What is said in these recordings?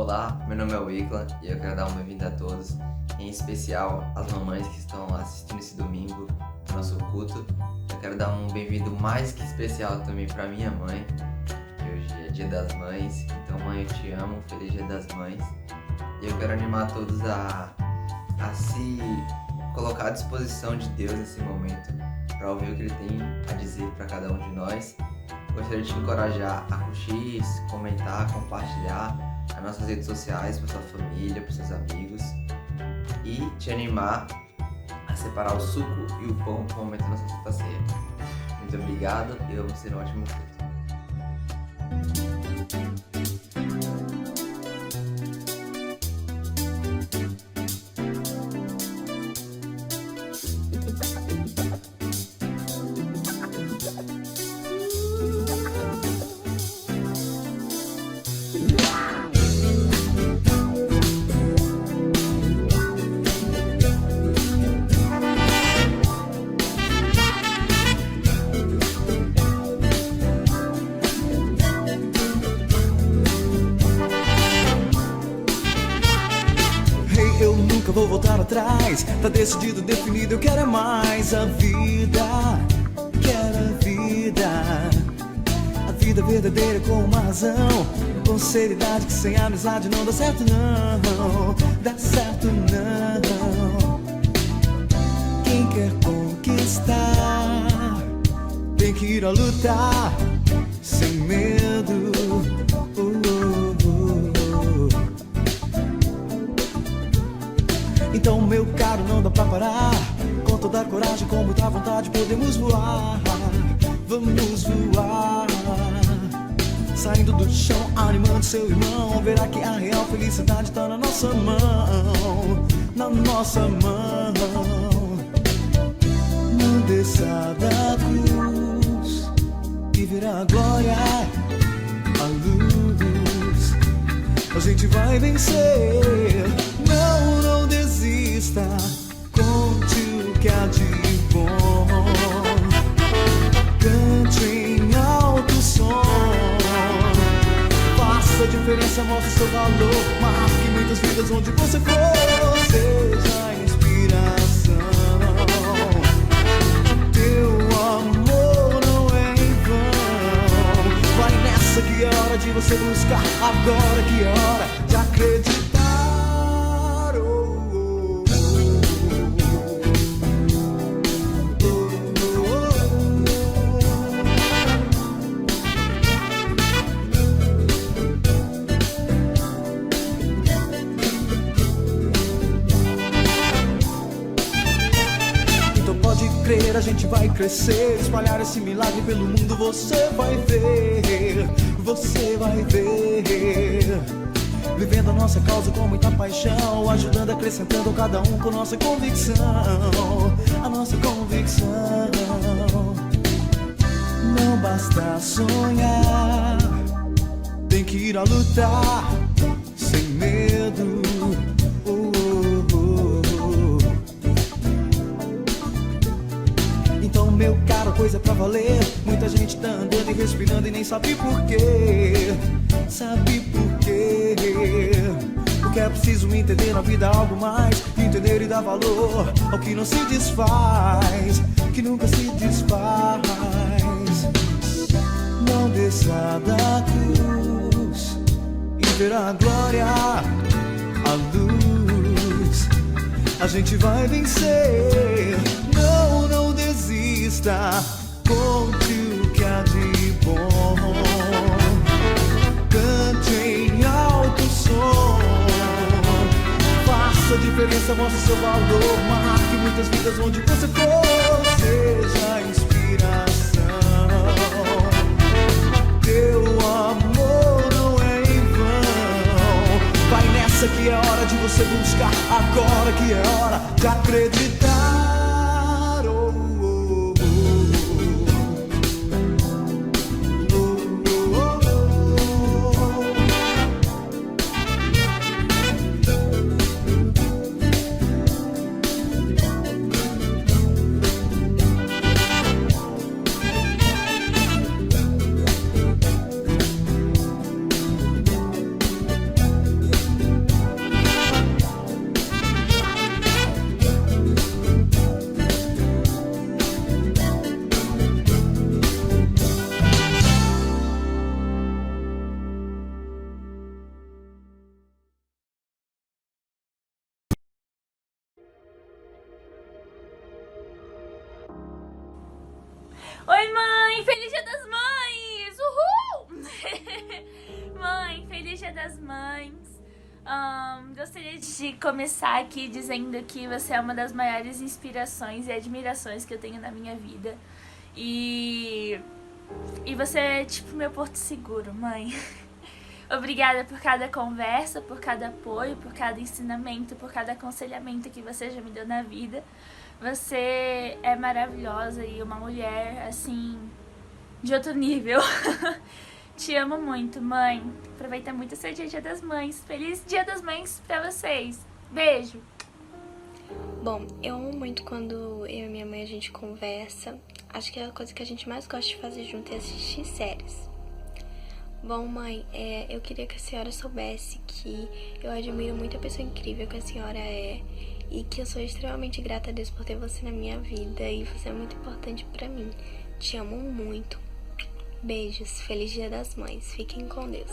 Olá, meu nome é Wicla e eu quero dar uma bem-vinda a todos, em especial às mamães que estão assistindo esse domingo no nosso culto. Eu quero dar um bem-vindo mais que especial também para minha mãe, que hoje é Dia das Mães. Então, mãe, eu te amo, feliz Dia das Mães. E eu quero animar todos a se colocar à disposição de Deus nesse momento, para ouvir o que Ele tem a dizer para cada um de nós. Gostaria de te encorajar a curtir, comentar, compartilhar as nossas redes sociais para sua família, para seus amigos, e te animar a separar o suco e o pão no momento da nossa Santa Ceia. Muito obrigado e vamos ter um ótimo culto. Vou voltar atrás, tá decidido, definido, eu quero é mais a vida, quero a vida verdadeira com uma razão, com seriedade que sem amizade não dá certo não, dá certo não. Quem quer conquistar, tem que ir a lutar, sem medo. Então, meu caro, não dá pra parar. Com toda a coragem, com muita vontade, podemos voar. Vamos voar. Saindo do chão, animando seu irmão. Verá que a real felicidade tá na nossa mão. Na nossa mão. Não desça da cruz e verá a glória, a luz. A gente vai vencer. Não desista, conte o que há de bom. Cante em alto som. Faça a diferença, mostre seu valor. Marque muitas vidas onde você for. Seja a inspiração. Teu amor não é em vão. Vai nessa que é hora de você buscar. Agora que é hora de acreditar. A gente vai crescer, espalhar esse milagre pelo mundo. Você vai ver, você vai ver. Vivendo a nossa causa com muita paixão, ajudando, acrescentando cada um com nossa convicção. A nossa convicção. Não basta sonhar, tem que ir a lutar, sem medo. Meu caro, coisa pra valer. Muita gente tá andando e respirando e nem sabe por quê. Sabe por quê? Porque é preciso entender na vida algo mais. Entender e dar valor ao que não se desfaz, que nunca se desfaz. Não desça da cruz e verá a glória, a luz. A gente vai vencer. Não desista, conte o que há de bom. Cante em alto som. Faça a diferença, mostre seu valor. Marque muitas vidas onde você for. Seja a inspiração. Teu amor não é em vão. Vai nessa que é hora de você buscar. Agora que é hora de acreditar. Gostaria de começar aqui dizendo que você é uma das maiores inspirações e admirações que eu tenho na minha vida. E você é tipo meu porto seguro, mãe. Obrigada por cada conversa, por cada apoio, por cada ensinamento, por cada aconselhamento que você já me deu na vida. Você é maravilhosa e uma mulher, assim, de outro nível. Te amo muito, mãe. Aproveita muito o seu Dia das Mães. Feliz Dia das Mães pra vocês. Beijo. Bom, eu amo muito quando eu e minha mãe a gente conversa. Acho que a coisa que a gente mais gosta de fazer junto é assistir séries. Bom, mãe, eu queria que a senhora soubesse que eu admiro muito a pessoa incrível que a senhora é e que eu sou extremamente grata a Deus por ter você na minha vida e você é muito importante pra mim. Te amo muito. Beijos, feliz Dia das Mães, fiquem com Deus.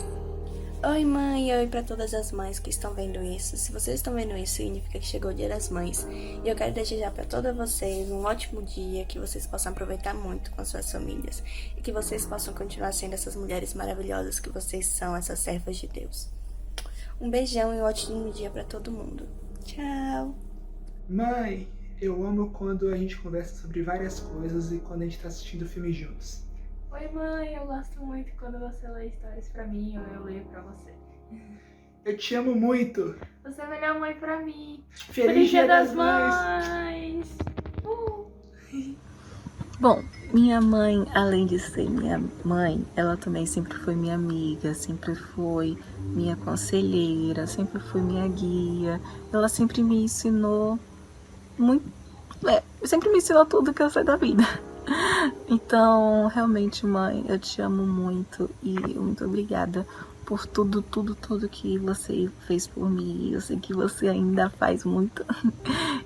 Oi mãe, oi pra todas as mães que estão vendo isso. Se vocês estão vendo isso, significa que chegou o Dia das Mães. E eu quero desejar pra todas vocês um ótimo dia, que vocês possam aproveitar muito com suas famílias. E que vocês possam continuar sendo essas mulheres maravilhosas que vocês são, essas servas de Deus. Um beijão e um ótimo dia pra todo mundo. Tchau! Mãe, eu amo quando a gente conversa sobre várias coisas e quando a gente tá assistindo filmes juntos. Oi, mãe, eu gosto muito quando você lê histórias pra mim ou eu leio pra você. Eu te amo muito! Você é a melhor mãe pra mim. Feliz Dia das Mães! Bom, minha mãe, além de ser minha mãe, ela também sempre foi minha amiga, sempre foi minha conselheira, sempre foi minha guia. Ela sempre me ensinou muito, sempre me ensinou tudo que eu sei da vida. Então, realmente, mãe, eu te amo muito e muito obrigada por tudo que você fez por mim. Eu sei que você ainda faz muito.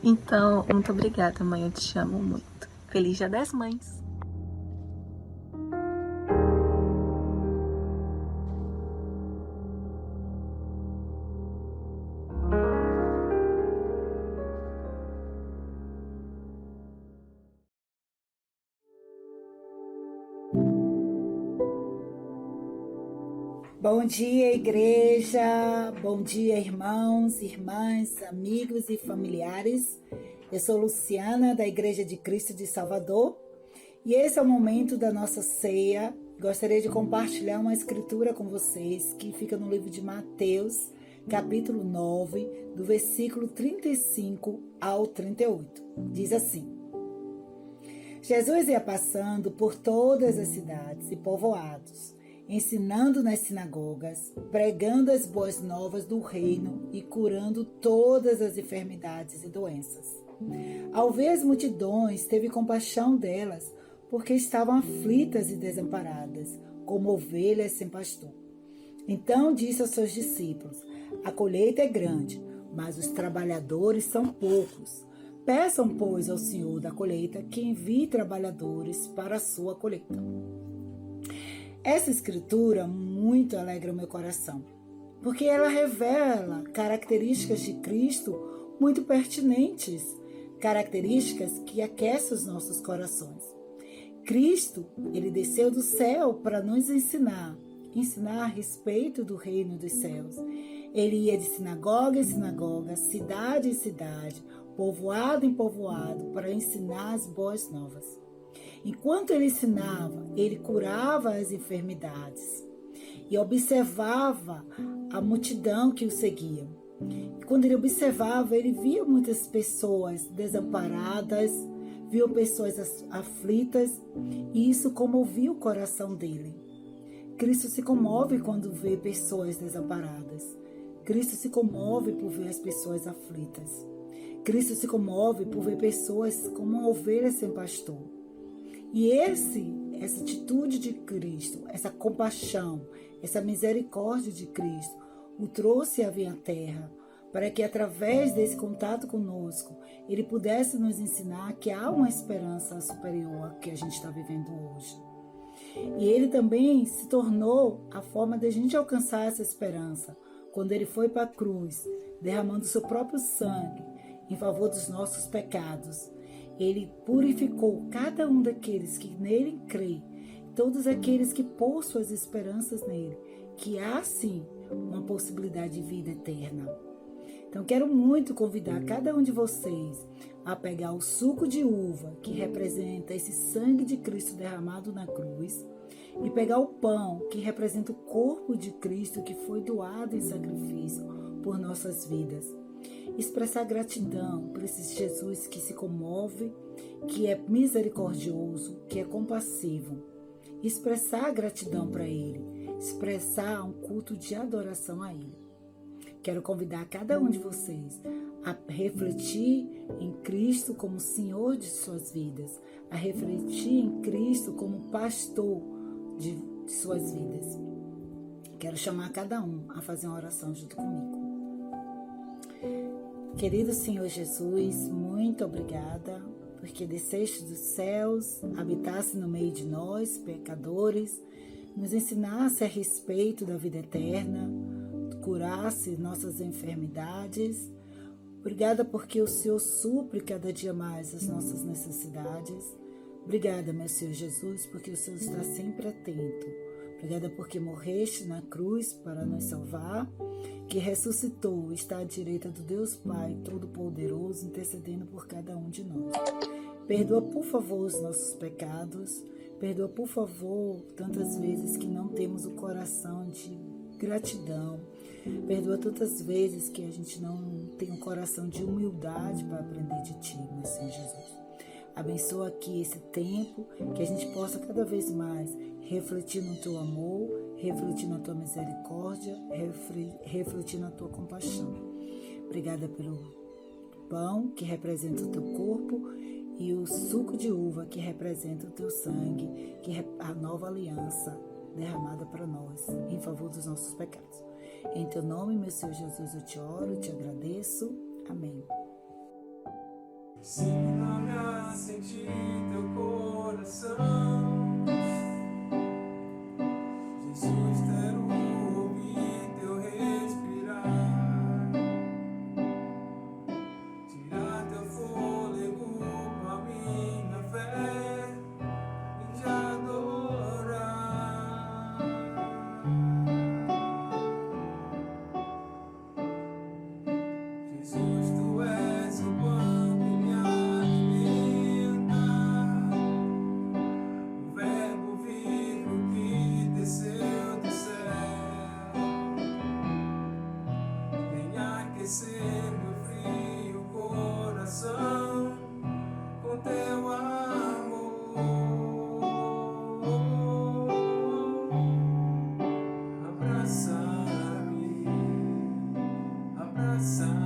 Então, muito obrigada, mãe, eu te amo muito. Feliz Dia das Mães! Bom dia, igreja! Bom dia, irmãos, irmãs, amigos e familiares. Eu sou Luciana, da Igreja de Cristo de Salvador, e esse é o momento da nossa ceia. Gostaria de compartilhar uma escritura com vocês que fica no livro de Mateus, capítulo 9, do versículo 35 ao 38. Diz assim: Jesus ia passando por todas as cidades e povoados, ensinando nas sinagogas, pregando as boas novas do reino e curando todas as enfermidades e doenças. Ao ver as multidões, teve compaixão delas, porque estavam aflitas e desamparadas, como ovelhas sem pastor. Então disse aos seus discípulos: a colheita é grande, mas os trabalhadores são poucos. Peçam, pois, ao Senhor da colheita que envie trabalhadores para a sua colheita. Essa escritura muito alegra o meu coração, porque ela revela características de Cristo muito pertinentes, características que aquecem os nossos corações. Cristo, ele desceu do céu para nos ensinar a respeito do reino dos céus. Ele ia de sinagoga em sinagoga, cidade em cidade, povoado em povoado, para ensinar as boas novas. Enquanto ele ensinava, ele curava as enfermidades e observava a multidão que o seguia. E quando ele observava, ele via muitas pessoas desamparadas, viu pessoas aflitas, e isso comovia o coração dele. Cristo se comove quando vê pessoas desamparadas. Cristo se comove por ver as pessoas aflitas. Cristo se comove por ver pessoas como ovelhas sem pastor. E essa atitude de Cristo, essa compaixão, essa misericórdia de Cristo, o trouxe à minha terra, para que através desse contato conosco, ele pudesse nos ensinar que há uma esperança superior à que a gente está vivendo hoje. E ele também se tornou a forma de a gente alcançar essa esperança, quando ele foi para a cruz, derramando seu próprio sangue em favor dos nossos pecados. Ele purificou cada um daqueles que nele crê, todos aqueles que pôs suas esperanças nele, que há sim uma possibilidade de vida eterna. Então Então, quero muito convidar cada um de vocês a pegar o suco de uva, que representa esse sangue de Cristo derramado na cruz, e pegar o pão, que representa o corpo de Cristo que foi doado em sacrifício por nossas vidas. Expressar gratidão por esse Jesus que se comove, que é misericordioso, que é compassivo. Expressar gratidão para Ele, expressar um culto de adoração a Ele. Quero convidar cada um de vocês a refletir em Cristo como Senhor de suas vidas, a refletir em Cristo como pastor de suas vidas. Quero chamar cada um a fazer uma oração junto comigo. Querido Senhor Jesus, muito obrigada, porque desceste dos céus, habitasse no meio de nós, pecadores, nos ensinasse a respeito da vida eterna, curasse nossas enfermidades. Obrigada porque o Senhor supre cada dia mais as nossas necessidades. Obrigada, meu Senhor Jesus, porque o Senhor está sempre atento. Obrigada porque morreste na cruz para nos salvar, que ressuscitou, está à direita do Deus Pai Todo-Poderoso, intercedendo por cada um de nós. Perdoa, por favor, os nossos pecados. Perdoa, por favor, tantas vezes que não temos o coração de gratidão. Perdoa tantas vezes que a gente não tem um coração de humildade para aprender de Ti, meu Senhor Jesus. Abençoa aqui esse tempo, que a gente possa cada vez mais refletir no Teu amor, refletir na Tua misericórdia, refletir na Tua compaixão. Obrigada pelo pão, que representa o Teu corpo, e o suco de uva, que representa o Teu sangue, que é a nova aliança derramada para nós, em favor dos nossos pecados. Em Teu nome, meu Senhor Jesus, eu Te oro, Te agradeço. Amém. Ensina-me a sentir Teu coração, Jesus, quero ouvir Teu respirar, tirar Teu fôlego com a minha fé e Te adorar. Jesus, Tu és o pão que me alimenta, o Verbo vivo que desceu do céu. Venha aquecer meu frio coração com Teu amor. Abraça-me, abraça-me,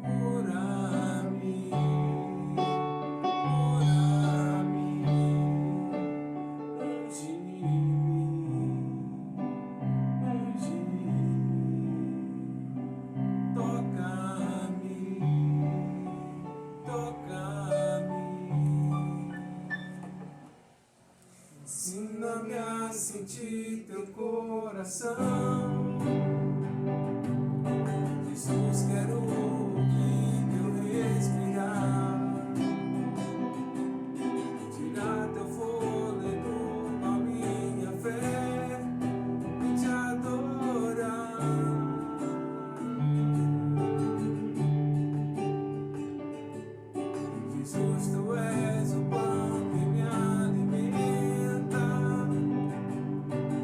cura-me, cura-me, unge-me, toca-me, toca-me. Ensina-me a sentir Teu coração, Jesus, quero ouvir Teu respirar, tirar Teu fôlego com a minha fé e Te adorar. Jesus, Tu és o pão que me alimenta,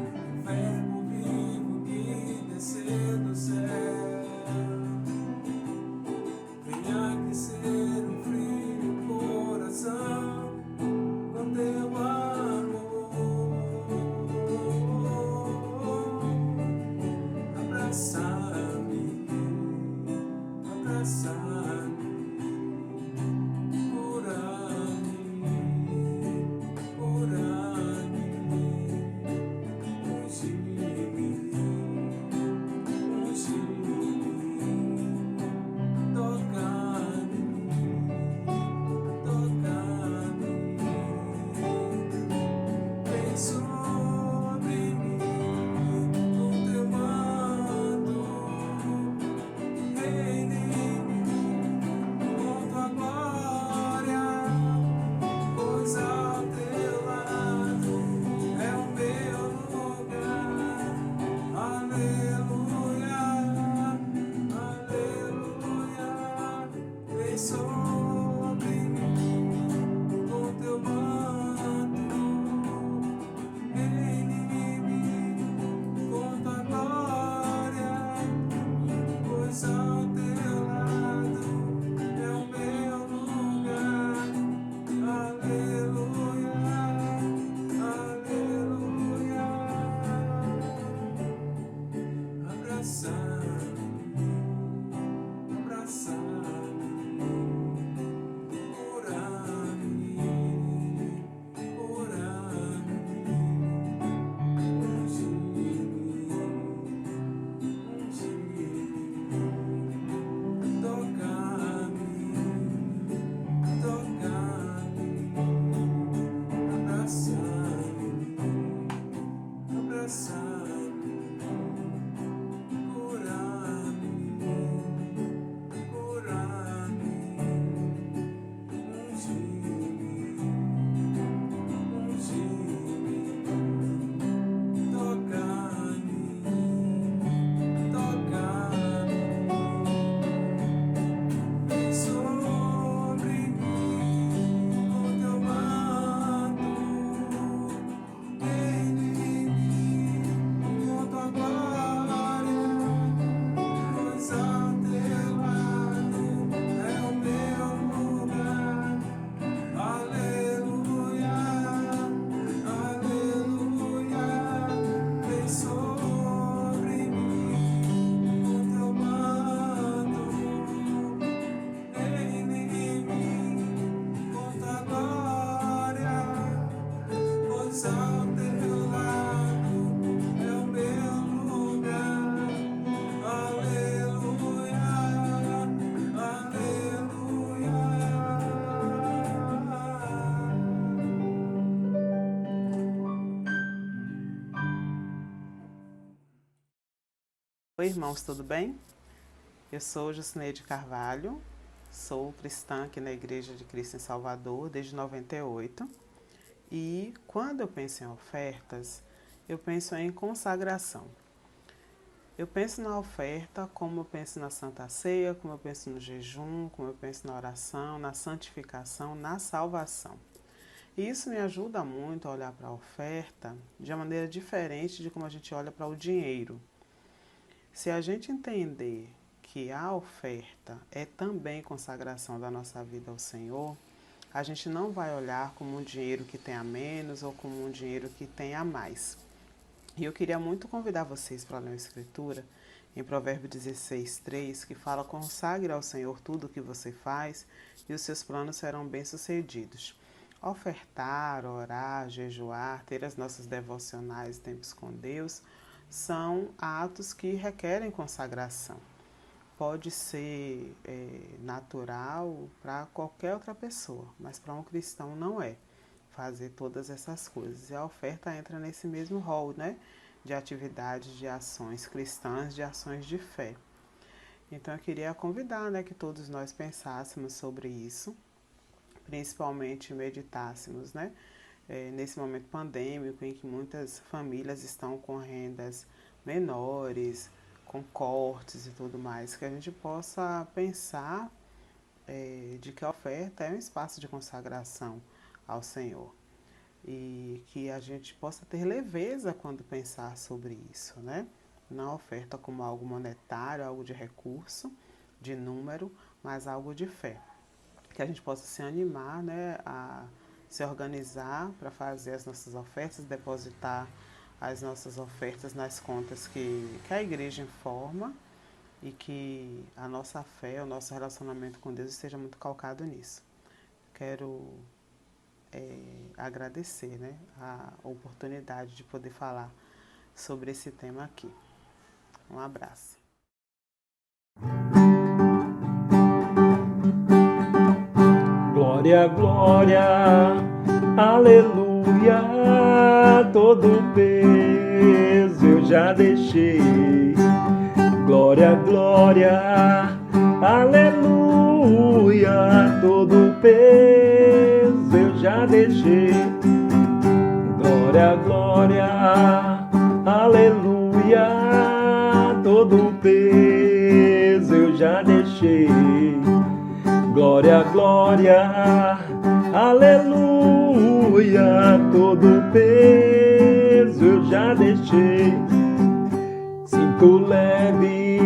o Verbo vivo que desceu do céu. ao teu lado é o meu lugar. Aleluia, aleluia. Oi, irmãos, tudo bem? Eu sou Jucineide Carvalho, sou cristã aqui na Igreja de Cristo em Salvador desde 98. E quando eu penso em ofertas, eu penso em consagração. Eu penso na oferta como eu penso na Santa Ceia, como eu penso no jejum, como eu penso na oração, na santificação, na salvação. E isso me ajuda muito a olhar para a oferta de uma maneira diferente de como a gente olha para o dinheiro. Se a gente entender que a oferta é também consagração da nossa vida ao Senhor, a gente não vai olhar como um dinheiro que tem a menos ou como um dinheiro que tem a mais. E eu queria muito convidar vocês para ler uma escritura em Provérbios 16:3, que fala: consagre ao Senhor tudo o que você faz e os seus planos serão bem-sucedidos. Ofertar, orar, jejuar, ter as nossas devocionais, tempos com Deus, são atos que requerem consagração. Pode ser natural para qualquer outra pessoa, mas para um cristão não é fazer todas essas coisas. E a oferta entra nesse mesmo rol, né? De atividades, de ações cristãs, de ações de fé. Então eu queria convidar, né, que todos nós pensássemos sobre isso, principalmente meditássemos, né? Nesse momento pandêmico em que muitas famílias estão com rendas menores, com cortes e tudo mais, que a gente possa pensar de que a oferta é um espaço de consagração ao Senhor e que a gente possa ter leveza quando pensar sobre isso, né? Não a oferta como algo monetário, algo de recurso, de número, mas algo de fé. Que a gente possa se animar, né, a se organizar para fazer as nossas ofertas, depositar as nossas ofertas nas contas que a igreja informa e que a nossa fé, o nosso relacionamento com Deus esteja muito calcado nisso. Quero agradecer, né, a oportunidade de poder falar sobre esse tema aqui. Um abraço. Glória, glória, aleluia, todo peso eu já deixei. Glória, glória, aleluia, todo peso eu já deixei. Glória, glória, aleluia, todo peso eu já deixei. Glória, glória, aleluia, todo peso eu já deixei. Sinto leve,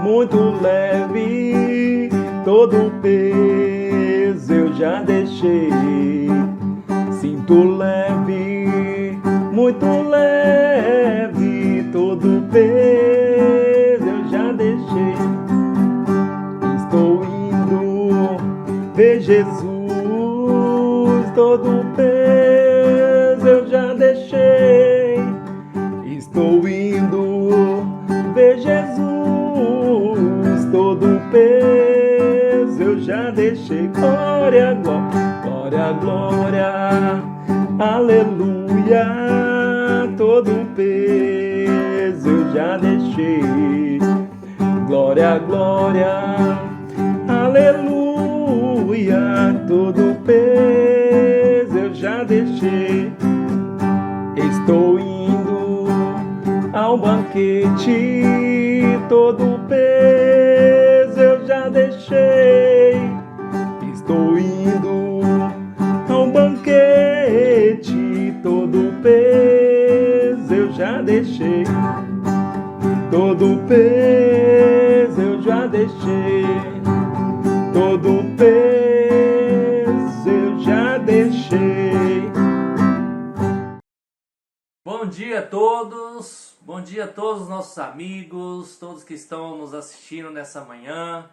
muito leve, todo peso eu já deixei. Sinto leve, muito leve, todo peso eu já deixei. Estou indo ver Jesus, todo peso eu já deixei. Estou indo ver Jesus, todo peso eu já deixei. Glória, glória, glória, aleluia, todo peso eu já deixei. Glória, glória, aleluia, todo peso eu já deixei. Estou indo ao banquete, todo peso eu já deixei. Estou indo ao banquete, todo peso eu já deixei. Todo peso eu já deixei. Todo peso eu já deixei. Bom dia a todos, bom dia a todos os nossos amigos, todos que estão nos assistindo nessa manhã.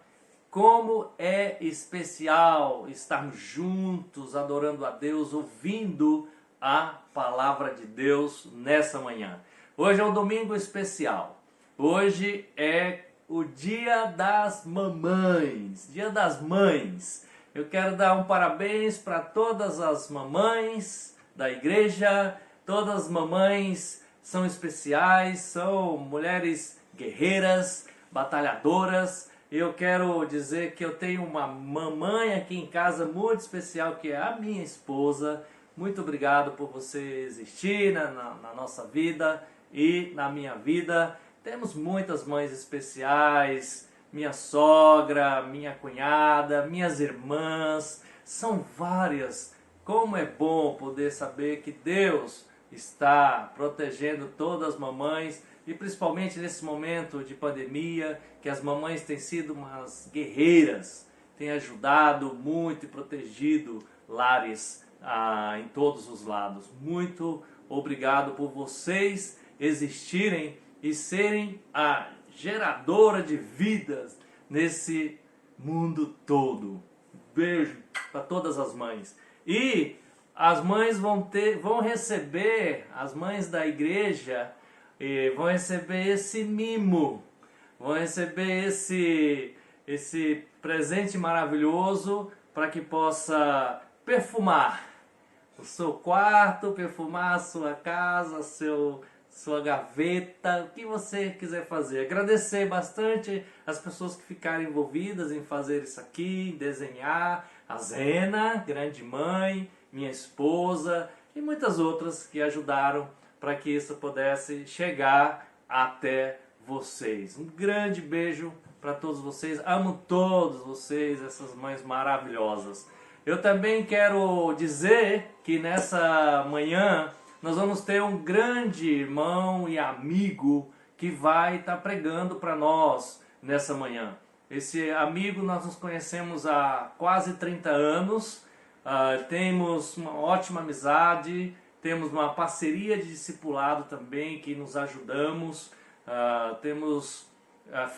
Como é especial estarmos juntos, adorando a Deus, ouvindo a palavra de Deus nessa manhã. Hoje é um domingo especial. Hoje é o Dia das Mamães, Dia das Mães. Eu quero dar um parabéns para todas as mamães da igreja. Todas as mamães são especiais, são mulheres guerreiras, batalhadoras. Eu quero dizer que eu tenho uma mamãe aqui em casa muito especial, que é a minha esposa. Muito obrigado por você existir na nossa vida e na minha vida. Temos muitas mães especiais, minha sogra, minha cunhada, minhas irmãs, são várias. Como é bom poder saber que Deus está protegendo todas as mamães, e principalmente nesse momento de pandemia, que as mamães têm sido umas guerreiras, têm ajudado muito e protegido lares em todos os lados. Muito obrigado por vocês existirem e serem a geradora de vidas nesse mundo todo. Beijo para todas as mães. E as mães vão receber, as mães da igreja, vão receber esse mimo, vão receber esse presente maravilhoso para que possa perfumar o seu quarto, perfumar a sua casa, sua gaveta, o que você quiser fazer. Agradecer bastante as pessoas que ficaram envolvidas em fazer isso aqui, em desenhar, a Zena, grande mãe, minha esposa e muitas outras que ajudaram para que isso pudesse chegar até vocês. Um grande beijo para todos vocês, amo todos vocês, essas mães maravilhosas. Eu também quero dizer que nessa manhã nós vamos ter um grande irmão e amigo que vai estar pregando para nós nessa manhã. Esse amigo nós nos conhecemos há quase 30 anos, temos uma ótima amizade, temos uma parceria de discipulado também que nos ajudamos, temos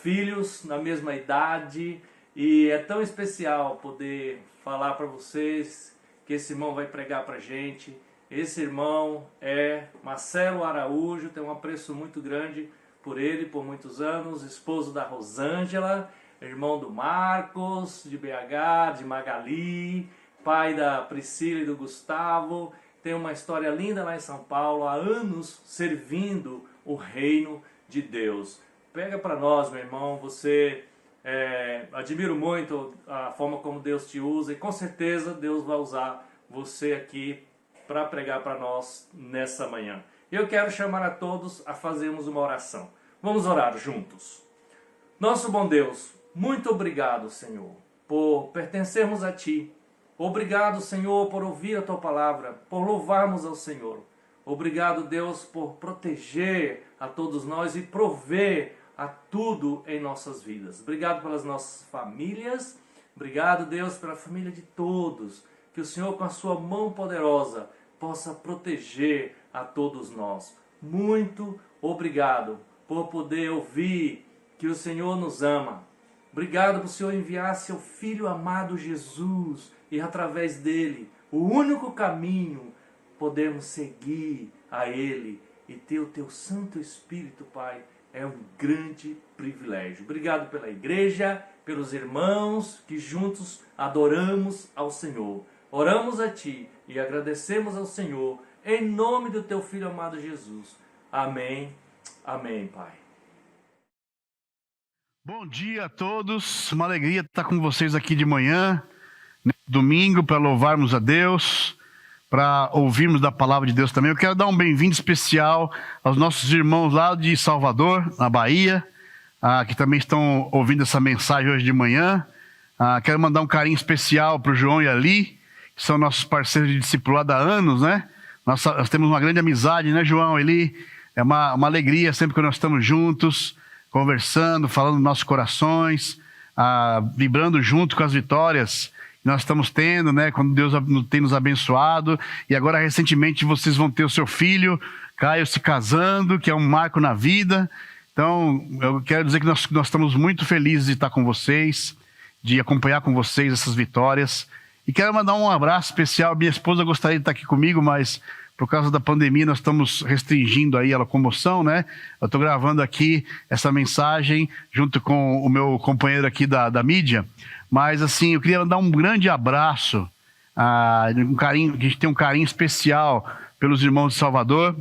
filhos na mesma idade e é tão especial poder falar para vocês que esse irmão vai pregar para a gente. Esse irmão é Marcelo Araújo, tenho um apreço muito grande por ele, por muitos anos, esposo da Rosângela, irmão do Marcos, de BH, de Magali, pai da Priscila e do Gustavo. Tem uma história linda lá em São Paulo, há anos servindo o reino de Deus. Pega para nós, meu irmão, você admiro muito a forma como Deus te usa e com certeza Deus vai usar você aqui para pregar para nós nessa manhã. Eu quero chamar a todos a fazermos uma oração. Vamos orar juntos. Nosso bom Deus, muito obrigado, Senhor, por pertencermos a Ti. Obrigado, Senhor, por ouvir a Tua palavra, por louvarmos ao Senhor. Obrigado, Deus, por proteger a todos nós e prover a tudo em nossas vidas. Obrigado pelas nossas famílias. Obrigado, Deus, pela família de todos. Que o Senhor, com a sua mão poderosa, possa proteger a todos nós. Muito obrigado por poder ouvir que o Senhor nos ama. Obrigado por o Senhor enviar seu Filho amado Jesus e através dele, o único caminho, podemos seguir a Ele e ter o Teu Santo Espírito, Pai, é um grande privilégio. Obrigado pela igreja, pelos irmãos que juntos adoramos ao Senhor. Oramos a Ti e agradecemos ao Senhor, em nome do Teu Filho amado Jesus. Amém. Amém, Pai. Bom dia a todos, uma alegria estar com vocês aqui de manhã, domingo, para louvarmos a Deus, para ouvirmos da palavra de Deus também. Eu quero dar um bem-vindo especial aos nossos irmãos lá de Salvador, na Bahia, que também estão ouvindo essa mensagem hoje de manhã. Quero mandar um carinho especial para o João e a Ali, que são nossos parceiros de discipulado há anos, né? Nós temos uma grande amizade, né, João e Ali? É uma alegria sempre que nós estamos juntos, conversando, falando dos nossos corações, vibrando junto com as vitórias que nós estamos tendo, né? Quando Deus tem nos abençoado. E agora, recentemente, vocês vão ter o seu filho, Caio, se casando, que é um marco na vida. Então, eu quero dizer que nós estamos muito felizes de estar com vocês, de acompanhar com vocês essas vitórias. E quero mandar um abraço especial. Minha esposa gostaria de estar aqui comigo, mas Por causa da pandemia, nós estamos restringindo aí a locomoção, né? Eu estou gravando aqui essa mensagem junto com o meu companheiro aqui da mídia. Mas, assim, eu queria dar um grande abraço, um carinho, que a gente tem um carinho especial pelos irmãos de Salvador.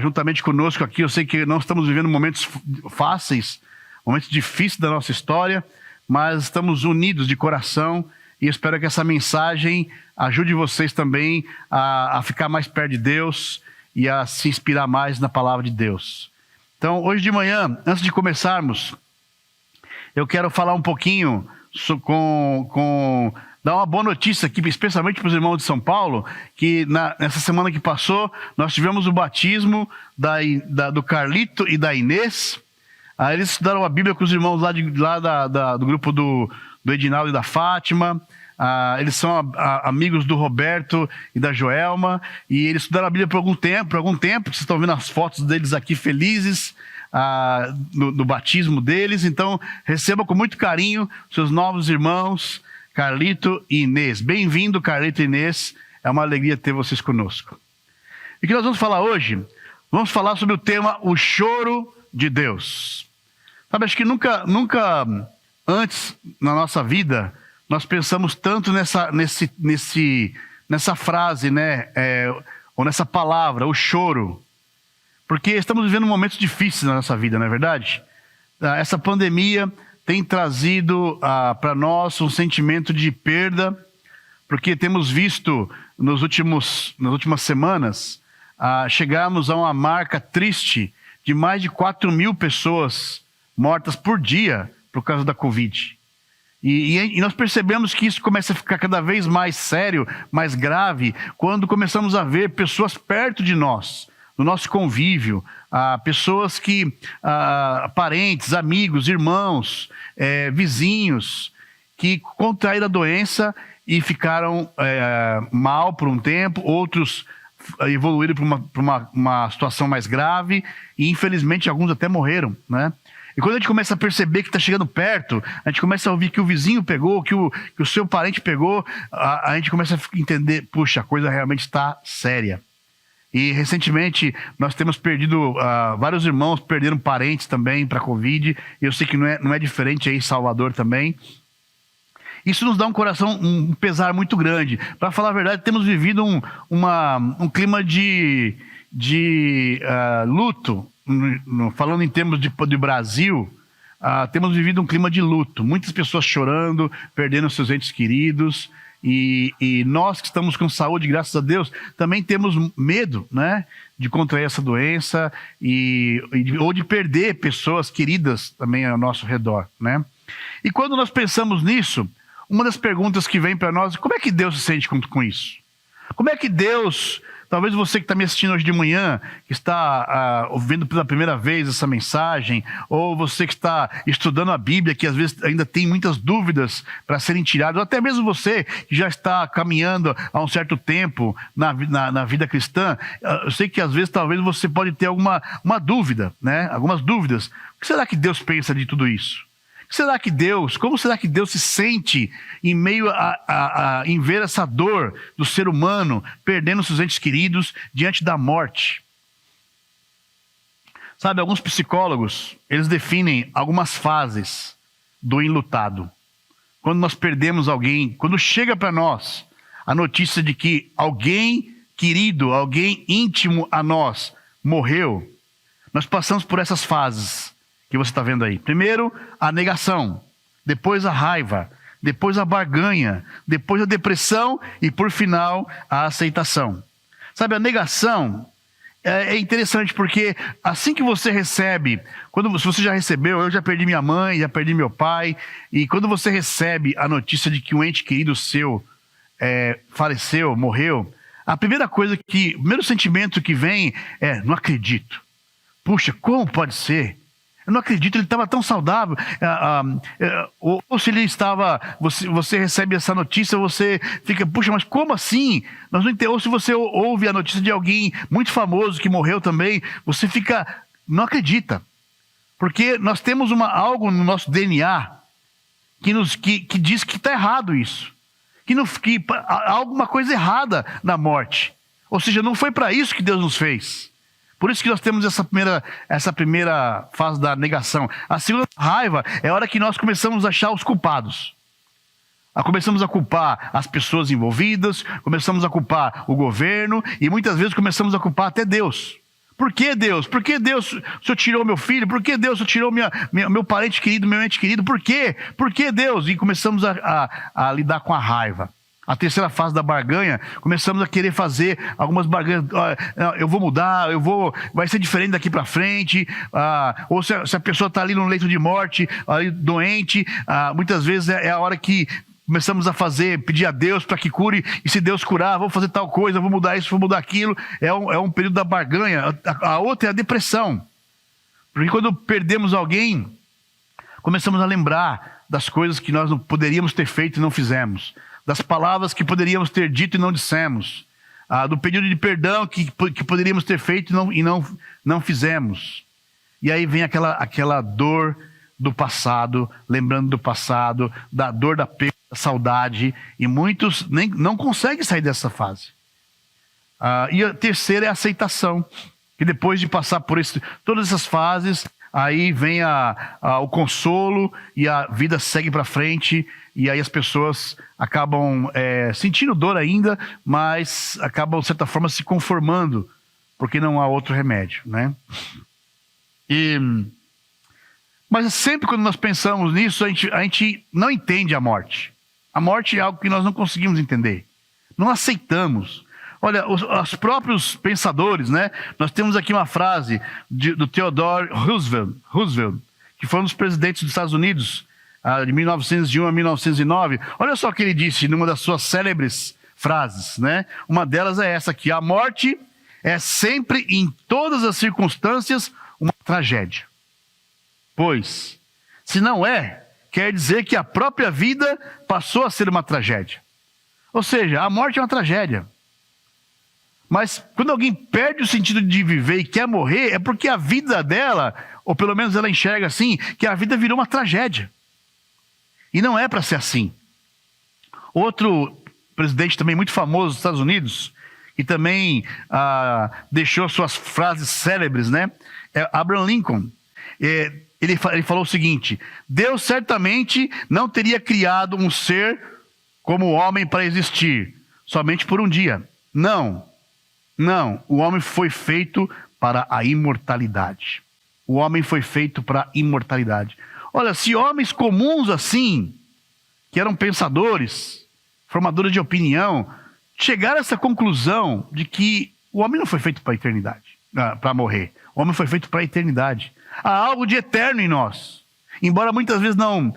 Juntamente conosco aqui, eu sei que não estamos vivendo momentos fáceis, momentos difíceis da nossa história, mas estamos unidos de coração e espero que essa mensagem ajude vocês também a ficar mais perto de Deus e a se inspirar mais na palavra de Deus. Então, hoje de manhã, antes de começarmos, eu quero falar um pouquinho dar uma boa notícia aqui, especialmente para os irmãos de São Paulo, que nessa semana que passou, nós tivemos o batismo do Carlito e da Inês. Eles estudaram a Bíblia com os irmãos do grupo do Edinaldo e da Fátima. Eles são amigos do Roberto e da Joelma, e eles estudaram a Bíblia por algum tempo, vocês estão vendo as fotos deles aqui felizes, no batismo deles. Então, receba com muito carinho seus novos irmãos, Carlito e Inês. Bem-vindo, Carlito e Inês, é uma alegria ter vocês conosco. E o que nós vamos falar hoje? Vamos falar sobre o tema O Choro de Deus. Sabe, acho que nunca antes na nossa vida nós pensamos tanto nessa frase, né? Ou nessa palavra, o choro. Porque estamos vivendo momentos difíceis na nossa vida, não é verdade? Essa pandemia tem trazido para nós um sentimento de perda, porque temos visto nas últimas semanas chegarmos a uma marca triste de mais de 4.000 pessoas mortas por dia por causa da Covid. E nós percebemos que isso começa a ficar cada vez mais sério, mais grave, quando começamos a ver pessoas perto de nós, no nosso convívio, pessoas parentes, amigos, irmãos, vizinhos, que contraíram a doença e ficaram mal por um tempo, outros evoluíram para uma situação mais grave e infelizmente alguns até morreram, né? E quando a gente começa a perceber que está chegando perto, a gente começa a ouvir que o vizinho pegou, que o seu parente pegou, a gente começa a entender, puxa, a coisa realmente está séria. E recentemente nós temos perdido, vários irmãos perderam parentes também para a Covid, e eu sei que não é diferente aí em Salvador também. Isso nos dá um pesar muito grande. Para falar a verdade, temos vivido um clima de luto. Falando em termos de Brasil, temos vivido um clima de luto. Muitas pessoas chorando, perdendo seus entes queridos. E nós que estamos com saúde, graças a Deus, também temos medo, né, de contrair essa doença ou de perder pessoas queridas também ao nosso redor, né? E quando nós pensamos nisso, uma das perguntas que vem para nós é: como é que Deus se sente com isso? Como é que Deus... Talvez você que está me assistindo hoje de manhã, que está ouvindo pela primeira vez essa mensagem, ou você que está estudando a Bíblia, que às vezes ainda tem muitas dúvidas para serem tiradas, ou até mesmo você que já está caminhando há um certo tempo na vida cristã, eu sei que às vezes talvez você pode ter uma dúvida, né? Algumas dúvidas. O que será que Deus pensa de tudo isso? Como será que Deus se sente em meio em ver essa dor do ser humano perdendo seus entes queridos diante da morte? Sabe, alguns psicólogos, eles definem algumas fases do enlutado. Quando nós perdemos alguém, quando chega para nós a notícia de que alguém querido, alguém íntimo a nós morreu, nós passamos por essas fases que você está vendo aí. Primeiro, a negação, depois a raiva, depois a barganha, depois a depressão e, por final, a aceitação. Sabe, a negação é interessante porque assim que você recebe, se você já recebeu, eu já perdi minha mãe, já perdi meu pai, e quando você recebe a notícia de que um ente querido seu faleceu, morreu, o primeiro sentimento que vem é: não acredito. Puxa, como pode ser? Eu não acredito, ele estava tão saudável. Ou se ele estava... Você recebe essa notícia, você fica, puxa, mas como assim? Nós não entendemos. Ou se você ouve a notícia de alguém muito famoso que morreu também, você fica... Não acredita. Porque nós temos algo no nosso DNA que diz que está errado isso. Que há alguma coisa errada na morte. Ou seja, não foi para isso que Deus nos fez. Por isso que nós temos essa primeira fase da negação. A segunda, raiva, é a hora que nós começamos a achar os culpados. Começamos a culpar as pessoas envolvidas, começamos a culpar o governo e muitas vezes começamos a culpar até Deus. Por que Deus? Por que Deus, o Senhor tirou meu filho? Por que Deus, o Senhor tirou meu parente querido, meu ente querido? Por quê? Por que Deus? E começamos a lidar com a raiva. A terceira fase da barganha, começamos a querer fazer algumas barganhas. Eu vou mudar, vai ser diferente daqui para frente. Ou se a pessoa está ali no leito de morte, ali doente, muitas vezes é a hora que começamos a pedir a Deus para que cure. E se Deus curar, vou fazer tal coisa, vou mudar isso, vou mudar aquilo. É um período da barganha. A outra é a depressão. Porque quando perdemos alguém, começamos a lembrar das coisas que nós não poderíamos ter feito e não fizemos. Das palavras que poderíamos ter dito e não dissemos, do pedido de perdão que poderíamos ter feito e não fizemos. E aí vem aquela dor do passado, lembrando do passado, da dor da perda, da saudade, e muitos não conseguem sair dessa fase. E a terceira é a aceitação, que depois de passar por todas essas fases, aí vem o consolo e a vida segue para frente. E aí as pessoas acabam sentindo dor ainda, mas acabam, de certa forma, se conformando, porque não há outro remédio, né? Mas sempre quando nós pensamos nisso, a gente não entende a morte. A morte é algo que nós não conseguimos entender. Não aceitamos. Olha, os próprios pensadores, né? Nós temos aqui uma frase do Theodore Roosevelt, que foi um dos presidentes dos Estados Unidos, de 1901 a 1909. Olha só o que ele disse numa das suas célebres frases, né? Uma delas é essa aqui: a morte é sempre, em todas as circunstâncias, uma tragédia. Pois, se não é, quer dizer que a própria vida passou a ser uma tragédia. Ou seja, a morte é uma tragédia. Mas quando alguém perde o sentido de viver e quer morrer, é porque a vida dela, ou pelo menos ela enxerga assim, que a vida virou uma tragédia. E não é para ser assim. Outro presidente também muito famoso dos Estados Unidos, que também deixou suas frases célebres, né? É Abraham Lincoln. Ele falou o seguinte: Deus certamente não teria criado um ser como o homem para existir, somente por um dia. Não, o homem foi feito para a imortalidade. O homem foi feito para a imortalidade. Olha, se homens comuns assim, que eram pensadores, formadores de opinião, chegaram a essa conclusão de que o homem não foi feito para a eternidade, para morrer. O homem foi feito para a eternidade. Há algo de eterno em nós. Embora muitas vezes não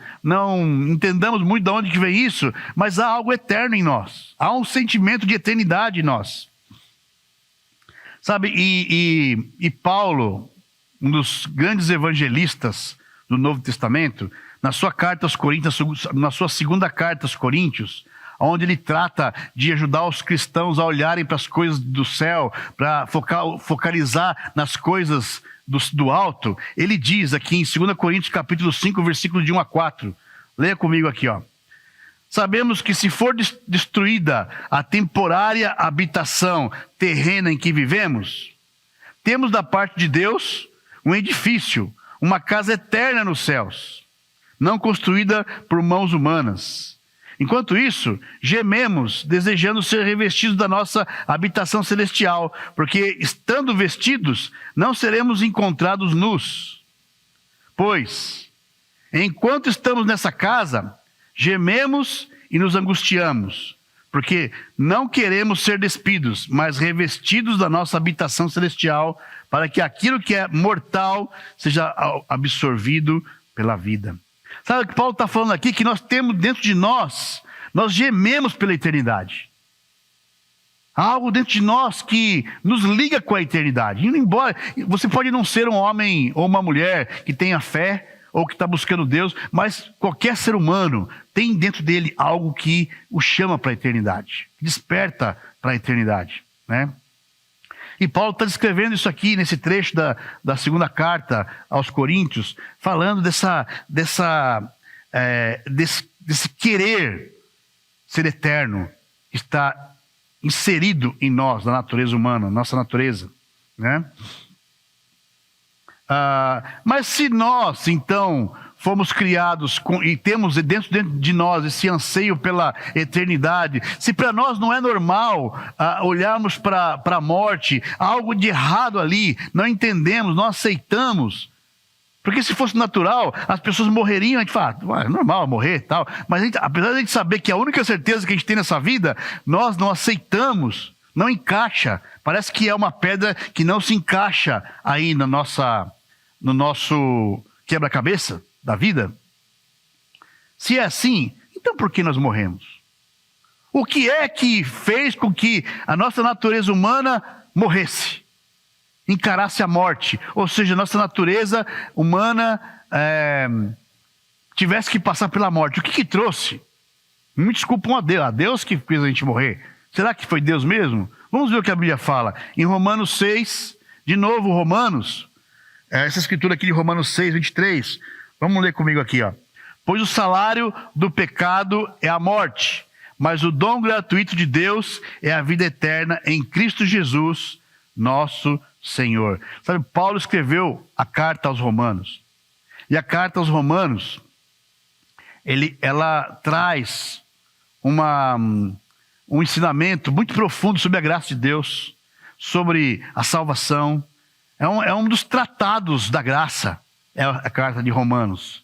entendamos muito de onde que vem isso, mas há algo eterno em nós. Há um sentimento de eternidade em nós. Sabe, e Paulo, um dos grandes evangelistas do Novo Testamento, na sua carta aos Coríntios, na sua segunda carta aos Coríntios, onde ele trata de ajudar os cristãos a olharem para as coisas do céu, para focalizar nas coisas do alto, ele diz aqui em 2 Coríntios capítulo 5, versículo de 1 a 4, leia comigo aqui, ó. Sabemos que se for destruída a temporária habitação terrena em que vivemos, temos da parte de Deus um edifício, uma casa eterna nos céus, não construída por mãos humanas. Enquanto isso, gememos, desejando ser revestidos da nossa habitação celestial, porque, estando vestidos, não seremos encontrados nus. Pois, enquanto estamos nessa casa, gememos e nos angustiamos, porque não queremos ser despidos, mas revestidos da nossa habitação celestial, para que aquilo que é mortal seja absorvido pela vida. Sabe o que Paulo está falando aqui? Que nós temos dentro de nós gememos pela eternidade. Há algo dentro de nós que nos liga com a eternidade. Indo embora, você pode não ser um homem ou uma mulher que tenha fé ou que está buscando Deus, mas qualquer ser humano tem dentro dele algo que o chama para a eternidade, desperta para a eternidade, né? E Paulo está descrevendo isso aqui nesse trecho da segunda carta aos Coríntios, falando desse querer ser eterno, está inserido em nós, na natureza humana, nossa natureza, né? Mas se nós, então, fomos criados e temos dentro de nós esse anseio pela eternidade, se para nós não é normal olharmos para a morte, há algo de errado ali, não entendemos, não aceitamos, porque se fosse natural, as pessoas morreriam, a gente fala, é normal morrer e tal, mas apesar de a gente saber que a única certeza que a gente tem nessa vida, nós não aceitamos, não encaixa, parece que é uma pedra que não se encaixa aí no nosso quebra-cabeça da vida. Se é assim, então por que nós morremos? O que é que fez com que a nossa natureza humana morresse? Encarasse a morte, ou seja, nossa natureza humana tivesse que passar pela morte. O que trouxe? Me desculpam a Deus que fez a gente morrer. Será que foi Deus mesmo? Vamos ver o que a Bíblia fala. Em Romanos 6, de novo Romanos, essa escritura aqui de Romanos 6, 23, vamos ler comigo aqui, ó. Pois o salário do pecado é a morte, mas o dom gratuito de Deus é a vida eterna em Cristo Jesus, nosso Senhor. Sabe, Paulo escreveu a carta aos Romanos. E a carta aos Romanos, ela traz um ensinamento muito profundo sobre a graça de Deus, sobre a salvação. É um dos tratados da graça, é a carta de Romanos.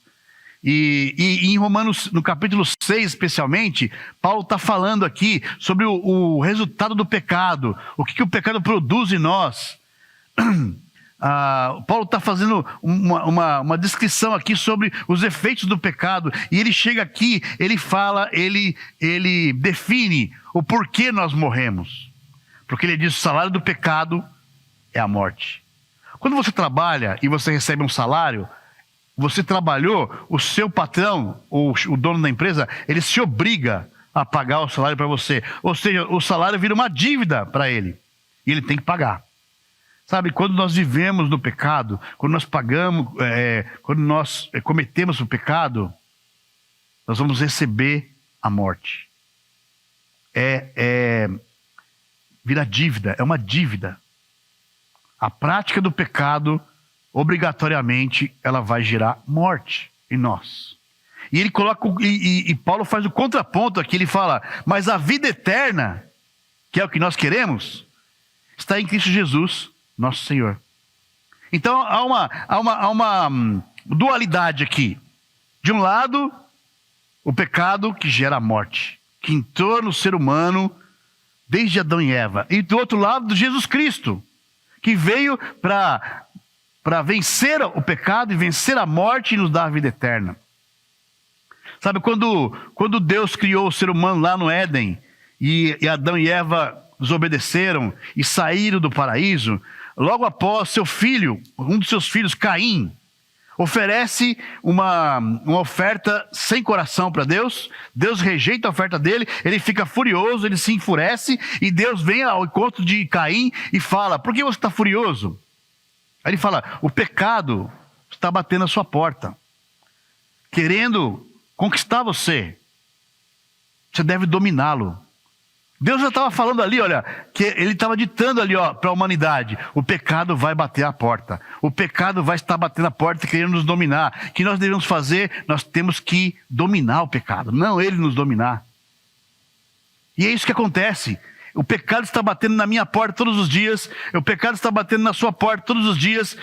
E em Romanos, no capítulo 6 especialmente, Paulo está falando aqui sobre o resultado do pecado, o que o pecado produz em nós. Paulo está fazendo uma descrição aqui sobre os efeitos do pecado, e ele chega aqui, ele fala, ele define o porquê nós morremos. Porque ele diz: o salário do pecado é a morte. Quando você trabalha e você recebe um salário, você trabalhou, o seu patrão, o dono da empresa, ele se obriga a pagar o salário para você. Ou seja, o salário vira uma dívida para ele, e ele tem que pagar. Sabe, quando nós vivemos no pecado, quando nós pagamos, quando nós cometemos o pecado, nós vamos receber a morte. Vira dívida, é uma dívida. A prática do pecado, obrigatoriamente, ela vai gerar morte em nós. E ele coloca, e Paulo faz o contraponto aqui, ele fala: mas a vida eterna, que é o que nós queremos, está em Cristo Jesus, nosso Senhor. Então há uma dualidade aqui. De um lado, o pecado que gera a morte, que entrou no ser humano desde Adão e Eva. E do outro lado, Jesus Cristo, que veio para vencer o pecado e vencer a morte e nos dar a vida eterna. Sabe, quando Deus criou o ser humano lá no Éden, e Adão e Eva desobedeceram e saíram do paraíso, logo após seu filho, um dos seus filhos, Caim, oferece uma oferta sem coração para Deus. Deus rejeita a oferta dele, ele fica furioso, ele se enfurece, e Deus vem ao encontro de Caim e fala: por que você está furioso? Aí ele fala: o pecado está batendo a sua porta, querendo conquistar você. Você deve dominá-lo. Deus já estava falando ali, olha, que ele estava ditando ali, para a humanidade: o pecado vai bater a porta, o pecado vai estar batendo a porta querendo nos dominar. O que nós devemos fazer? Nós temos que dominar o pecado, não ele nos dominar. E é isso que acontece. O pecado está batendo na minha porta todos os dias, o pecado está batendo na sua porta todos os dias,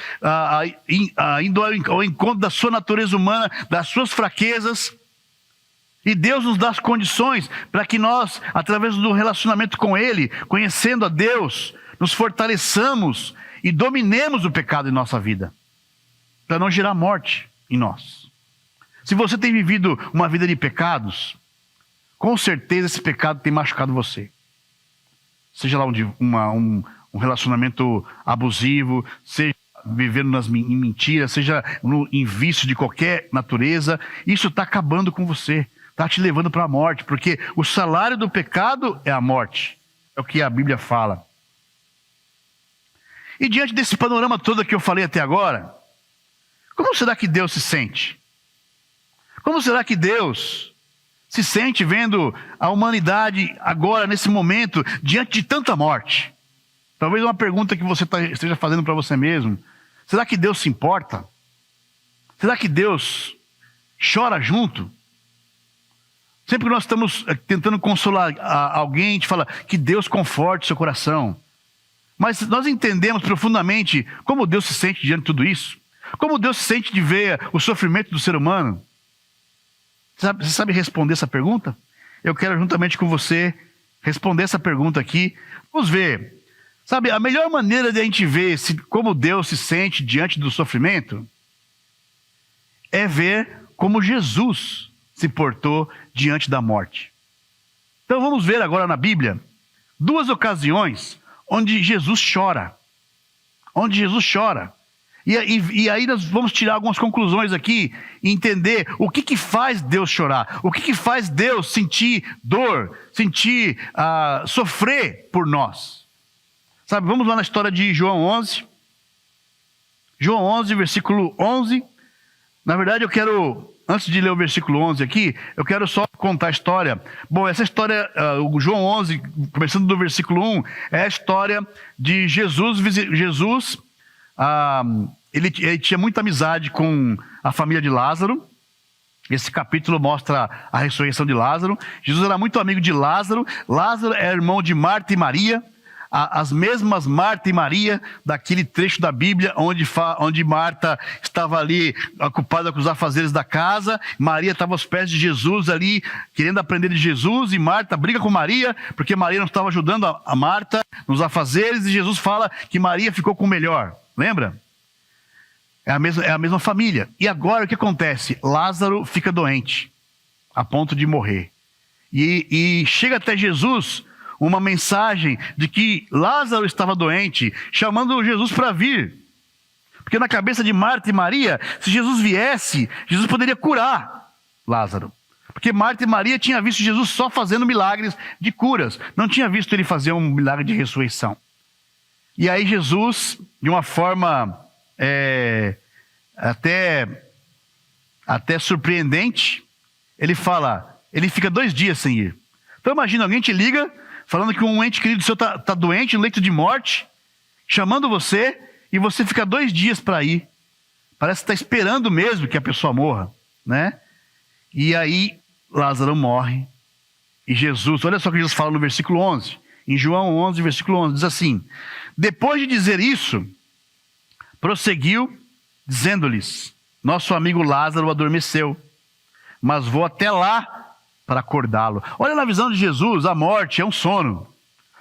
indo ao encontro da sua natureza humana, das suas fraquezas. E Deus nos dá as condições para que nós, através do relacionamento com Ele, conhecendo a Deus, nos fortaleçamos e dominemos o pecado em nossa vida, para não gerar morte em nós. Se você tem vivido uma vida de pecados, com certeza esse pecado tem machucado você. Seja lá um relacionamento abusivo, seja vivendo em mentiras, seja em vício de qualquer natureza, isso está acabando com você. Está te levando para a morte, porque o salário do pecado é a morte. É o que a Bíblia fala. E diante desse panorama todo que eu falei até agora, como será que Deus se sente? Como será que Deus se sente vendo a humanidade agora, nesse momento, diante de tanta morte? Talvez uma pergunta que você esteja fazendo para você mesmo. Será que Deus se importa? Será que Deus chora junto? Sempre que nós estamos tentando consolar alguém, a gente fala que Deus conforte seu coração. Mas nós entendemos profundamente como Deus se sente diante de tudo isso? Como Deus se sente de ver o sofrimento do ser humano? Você sabe responder essa pergunta? Eu quero juntamente com você responder essa pergunta aqui. Vamos ver. Sabe, a melhor maneira de a gente ver como Deus se sente diante do sofrimento é ver como Jesus se portou diante da morte. Então vamos ver agora na Bíblia 2 ocasiões onde Jesus chora. Onde Jesus chora. E aí nós vamos tirar algumas conclusões aqui e entender o que faz Deus chorar. O que faz Deus sentir dor, sentir sofrer por nós. Sabe, vamos lá na história de João 11. João 11, versículo 11. Na verdade, eu quero, antes de ler o versículo 11 aqui, eu quero só contar a história. Bom, essa história, o João 11, começando do versículo 1, é a história de Jesus. Ele tinha muita amizade com a família de Lázaro. Esse capítulo mostra a ressurreição de Lázaro. Jesus era muito amigo de Lázaro. Lázaro é irmão de Marta e Maria. As mesmas Marta e Maria, daquele trecho da Bíblia onde Marta estava ali ocupada com os afazeres da casa, Maria estava aos pés de Jesus ali, querendo aprender de Jesus, e Marta briga com Maria, porque Maria não estava ajudando a Marta nos afazeres, e Jesus fala que Maria ficou com o melhor. Lembra? É a mesma família. E agora o que acontece? Lázaro fica doente, a ponto de morrer. E chega até Jesus uma mensagem de que Lázaro estava doente, chamando Jesus para vir. Porque na cabeça de Marta e Maria, se Jesus viesse, Jesus poderia curar Lázaro. Porque Marta e Maria tinham visto Jesus só fazendo milagres de curas. Não tinha visto ele fazer um milagre de ressurreição. E aí Jesus, de uma forma até surpreendente, ele fica 2 dias sem ir. Então imagina, alguém te liga, falando que um ente querido seu está doente, no leito de morte, chamando você, e você fica 2 dias para ir. Parece que está esperando mesmo que a pessoa morra, né? E aí Lázaro morre, e Jesus, olha só o que Jesus fala no versículo 11, em João 11, versículo 11, diz assim: depois de dizer isso, prosseguiu, dizendo-lhes: nosso amigo Lázaro adormeceu, mas vou até lá para acordá-lo. Olha, na visão de Jesus, a morte é um sono.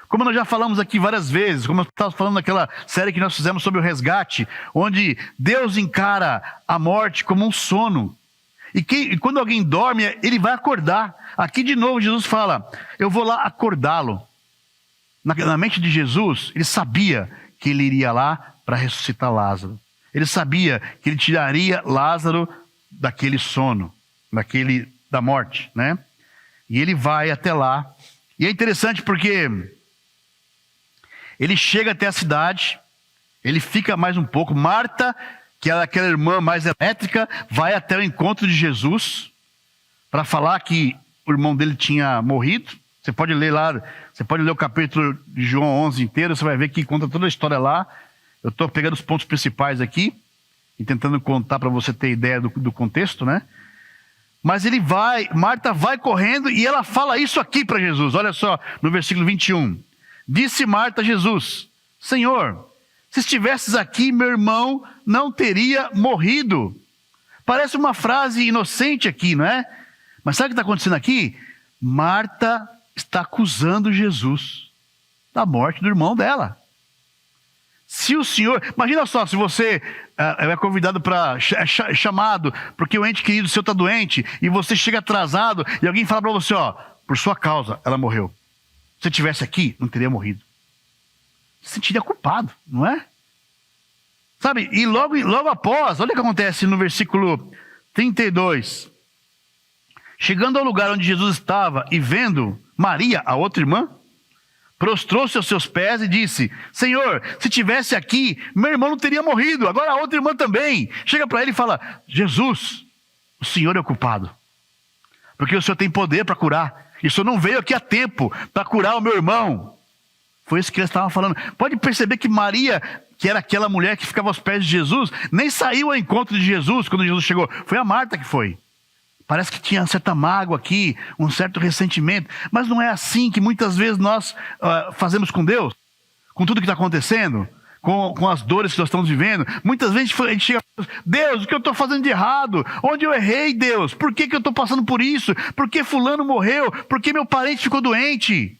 Como nós já falamos aqui várias vezes, como eu estava falando naquela série que nós fizemos sobre o resgate, onde Deus encara a morte como um sono. E quando alguém dorme, ele vai acordar. Aqui de novo Jesus fala: eu vou lá acordá-lo. Na mente de Jesus, ele sabia que ele iria lá para ressuscitar Lázaro. Ele sabia que ele tiraria Lázaro daquele sono, da morte, né? E ele vai até lá. E é interessante porque ele chega até a cidade, ele fica mais um pouco. Marta, que era aquela irmã mais elétrica, vai até o encontro de Jesus para falar que o irmão dele tinha morrido. Você pode ler lá, você pode ler o capítulo de João 11 inteiro, você vai ver que conta toda a história lá. Eu estou pegando os pontos principais aqui e tentando contar para você ter ideia do contexto, né? Mas Marta vai correndo e ela fala isso aqui para Jesus. Olha só, no versículo 21. Disse Marta a Jesus: Senhor, se estivesses aqui, meu irmão não teria morrido. Parece uma frase inocente aqui, não é? Mas sabe o que está acontecendo aqui? Marta está acusando Jesus da morte do irmão dela. Se o Senhor... Imagina só, se você é convidado chamado, porque o ente querido seu está doente, e você chega atrasado, e alguém fala para você, por sua causa, ela morreu. Se você estivesse aqui, não teria morrido. Você se sentiria culpado, não é? Sabe, e logo após, olha o que acontece no versículo 32. Chegando ao lugar onde Jesus estava e vendo Maria, a outra irmã, prostrou-se aos seus pés e disse: Senhor, se tivesse aqui, meu irmão não teria morrido. Agora a outra irmã também. Chega para ele e fala: Jesus, o Senhor é o culpado. porque o Senhor tem poder para curar. E o Senhor não veio aqui a tempo para curar o meu irmão. Foi isso que eles estavam falando. Pode perceber que Maria, que era aquela mulher que ficava aos pés de Jesus, nem saiu ao encontro de Jesus quando Jesus chegou. Foi a Marta que foi. Parece que tinha uma certa mágoa aqui, um certo ressentimento. Mas não é assim que muitas vezes nós fazemos com Deus, com tudo que está acontecendo, com as dores que nós estamos vivendo. Muitas vezes a gente chega a Deus, o que eu estou fazendo de errado? Onde eu errei, Deus? Por que eu estou passando por isso? Por que fulano morreu? Por que meu parente ficou doente?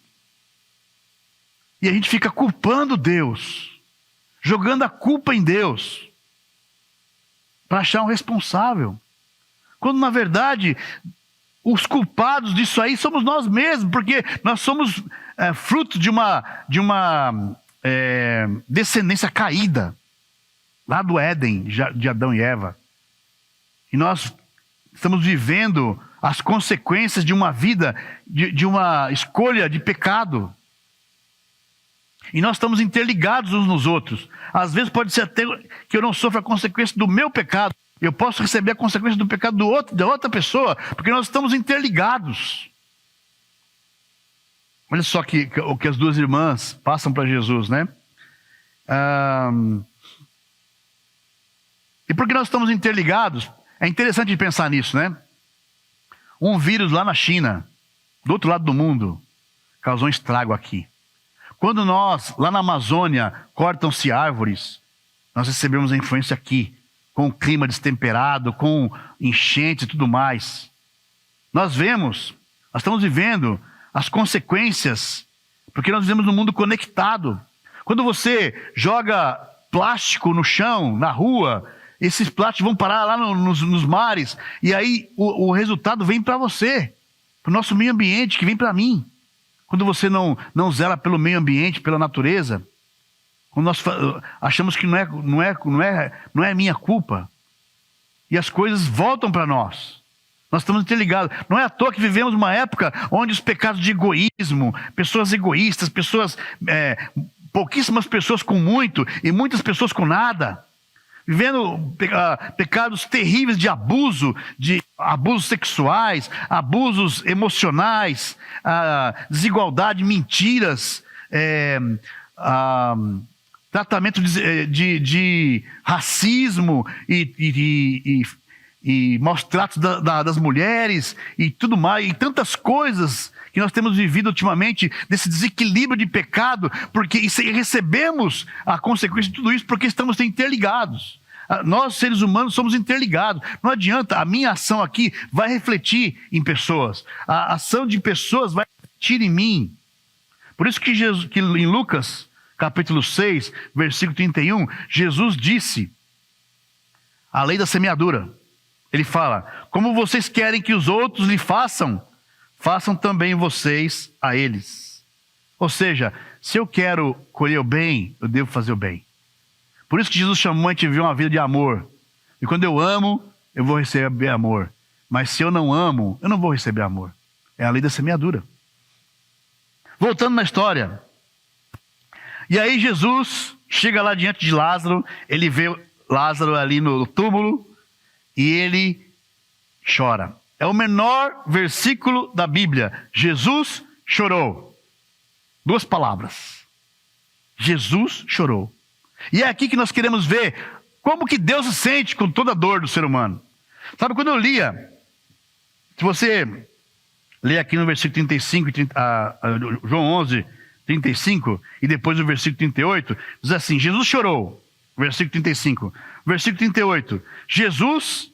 E a gente fica culpando Deus, jogando a culpa em Deus, para achar um responsável. Quando na verdade, os culpados disso aí somos nós mesmos, porque nós somos fruto de uma descendência caída, lá do Éden, de Adão e Eva. E nós estamos vivendo as consequências de uma vida, de uma escolha de pecado. E nós estamos interligados uns nos outros. Às vezes pode ser até que eu não sofra a consequência do meu pecado. Eu posso receber a consequência do pecado da outra pessoa, porque nós estamos interligados. Olha só o que as duas irmãs passam para Jesus, né? E porque nós estamos interligados, é interessante pensar nisso, né? Um vírus lá na China, do outro lado do mundo, causou um estrago aqui. Quando nós, lá na Amazônia, cortam-se árvores, nós recebemos a influência aqui, com o clima destemperado, com enchente e tudo mais. Nós estamos vivendo as consequências, porque nós vivemos num mundo conectado. Quando você joga plástico no chão, na rua, esses plásticos vão parar lá nos mares, e aí o resultado vem para você, para o nosso meio ambiente, que vem para mim. Quando você não zela pelo meio ambiente, pela natureza, quando nós achamos que não é minha culpa, e as coisas voltam para nós. Nós estamos interligados. Não é à toa que vivemos uma época onde os pecados de egoísmo, pessoas egoístas, pouquíssimas pessoas com muito e muitas pessoas com nada, vivendo pecados terríveis de abusos sexuais, abusos emocionais, desigualdade, mentiras, tratamento de racismo e maus tratos das mulheres e tudo mais, e tantas coisas que nós temos vivido ultimamente, desse desequilíbrio de pecado, porque recebemos a consequência de tudo isso porque estamos interligados. Nós, seres humanos, somos interligados. Não adianta, a minha ação aqui vai refletir em pessoas. A ação de pessoas vai refletir em mim. Por isso que em Lucas, capítulo 6, versículo 31, Jesus disse a lei da semeadura. Ele fala: como vocês querem que os outros lhe façam, façam também vocês a eles. Ou seja, se eu quero colher o bem, eu devo fazer o bem. Por isso que Jesus chamou a gente viver uma vida de amor. E quando eu amo, eu vou receber amor. Mas se eu não amo, eu não vou receber amor. É a lei da semeadura. Voltando na história. E aí Jesus chega lá diante de Lázaro, ele vê Lázaro ali no túmulo e ele chora. É o menor versículo da Bíblia. Jesus chorou. 2 palavras. Jesus chorou. E é aqui que nós queremos ver como que Deus se sente com toda a dor do ser humano. Sabe, quando eu lia, se você ler aqui no versículo 35, João 11, 35, e depois o versículo 38, diz assim: Jesus chorou, versículo 35. Versículo 38, Jesus,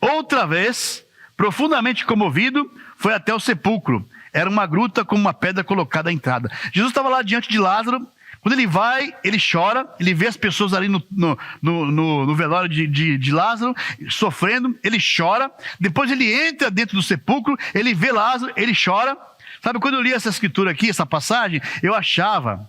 outra vez, profundamente comovido, foi até o sepulcro. Era uma gruta com uma pedra colocada à entrada. Jesus estava lá diante de Lázaro. Quando ele vai, ele chora, ele vê as pessoas ali no velório de Lázaro, sofrendo, ele chora. Depois ele entra dentro do sepulcro, ele vê Lázaro, ele chora. Sabe, quando eu li essa escritura aqui, essa passagem, eu achava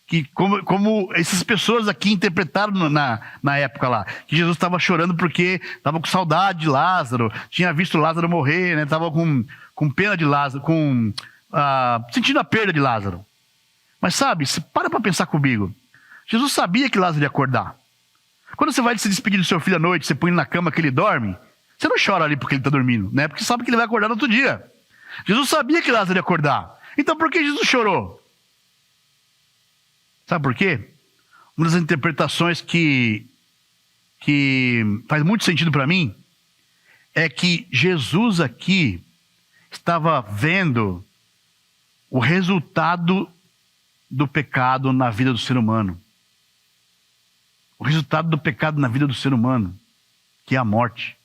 que como essas pessoas aqui interpretaram na época lá, que Jesus estava chorando porque estava com saudade de Lázaro, tinha visto Lázaro morrer, né? Estava com pena de Lázaro, sentindo a perda de Lázaro. Mas sabe, para pensar comigo. Jesus sabia que Lázaro ia acordar. Quando você vai se despedir do seu filho à noite, você põe ele na cama que ele dorme, você não chora ali porque ele está dormindo, né? Porque sabe que ele vai acordar no outro dia. Jesus sabia que Lázaro ia acordar. Então por que Jesus chorou? Sabe por quê? Uma das interpretações que faz muito sentido para mim é que Jesus aqui estava vendo o resultado do pecado na vida do ser humano. O resultado do pecado na vida do ser humano, que é a morte.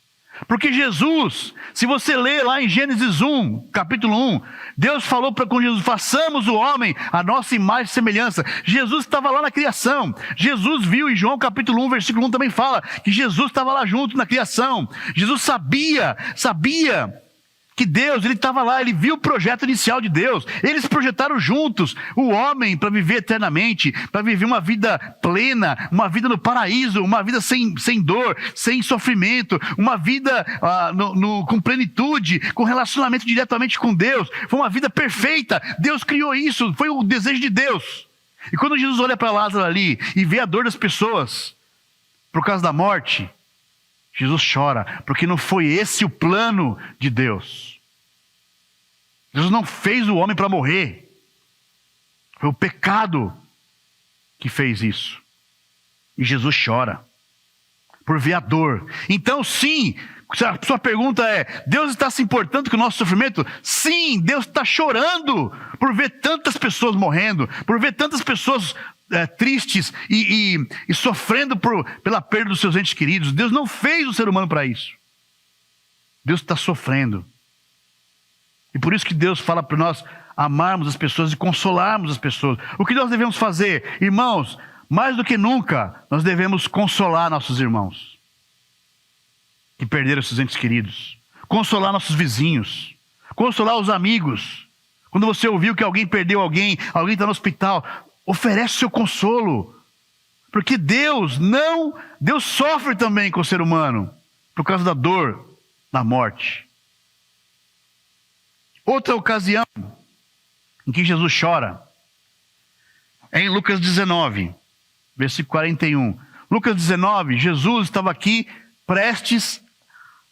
Porque Jesus, se você ler lá em Gênesis 1, capítulo 1, Deus falou com Jesus, façamos o homem a nossa imagem e semelhança. Jesus estava lá na criação. Jesus viu, em João capítulo 1, versículo 1 também fala, que Jesus estava lá junto na criação. Jesus sabia que Deus, ele estava lá, ele viu o projeto inicial de Deus. Eles projetaram juntos o homem para viver eternamente, para viver uma vida plena, uma vida no paraíso, uma vida sem dor, sem sofrimento, uma vida com plenitude, com relacionamento diretamente com Deus. Foi uma vida perfeita. Deus criou isso, foi o desejo de Deus. E quando Jesus olha para Lázaro ali e vê a dor das pessoas por causa da morte, Jesus chora, porque não foi esse o plano de Deus. Jesus não fez o homem para morrer. Foi o pecado que fez isso. E Jesus chora por ver a dor. Então, sim, a sua pergunta é, Deus está se importando com o nosso sofrimento? Sim, Deus está chorando por ver tantas pessoas morrendo, por ver tantas pessoas tristes e sofrendo pela perda dos seus entes queridos. Deus não fez o ser humano para isso. Deus está sofrendo. E por isso que Deus fala para nós amarmos as pessoas e consolarmos as pessoas. O que nós devemos fazer? Irmãos, mais do que nunca, nós devemos consolar nossos irmãos que perderam seus entes queridos. Consolar nossos vizinhos. Consolar os amigos. Quando você ouviu que alguém perdeu alguém está no hospital, oferece o seu consolo. Porque Deus sofre também com o ser humano por causa da dor, da morte. Outra ocasião em que Jesus chora é em Lucas 19, versículo 41. Lucas 19, Jesus estava aqui prestes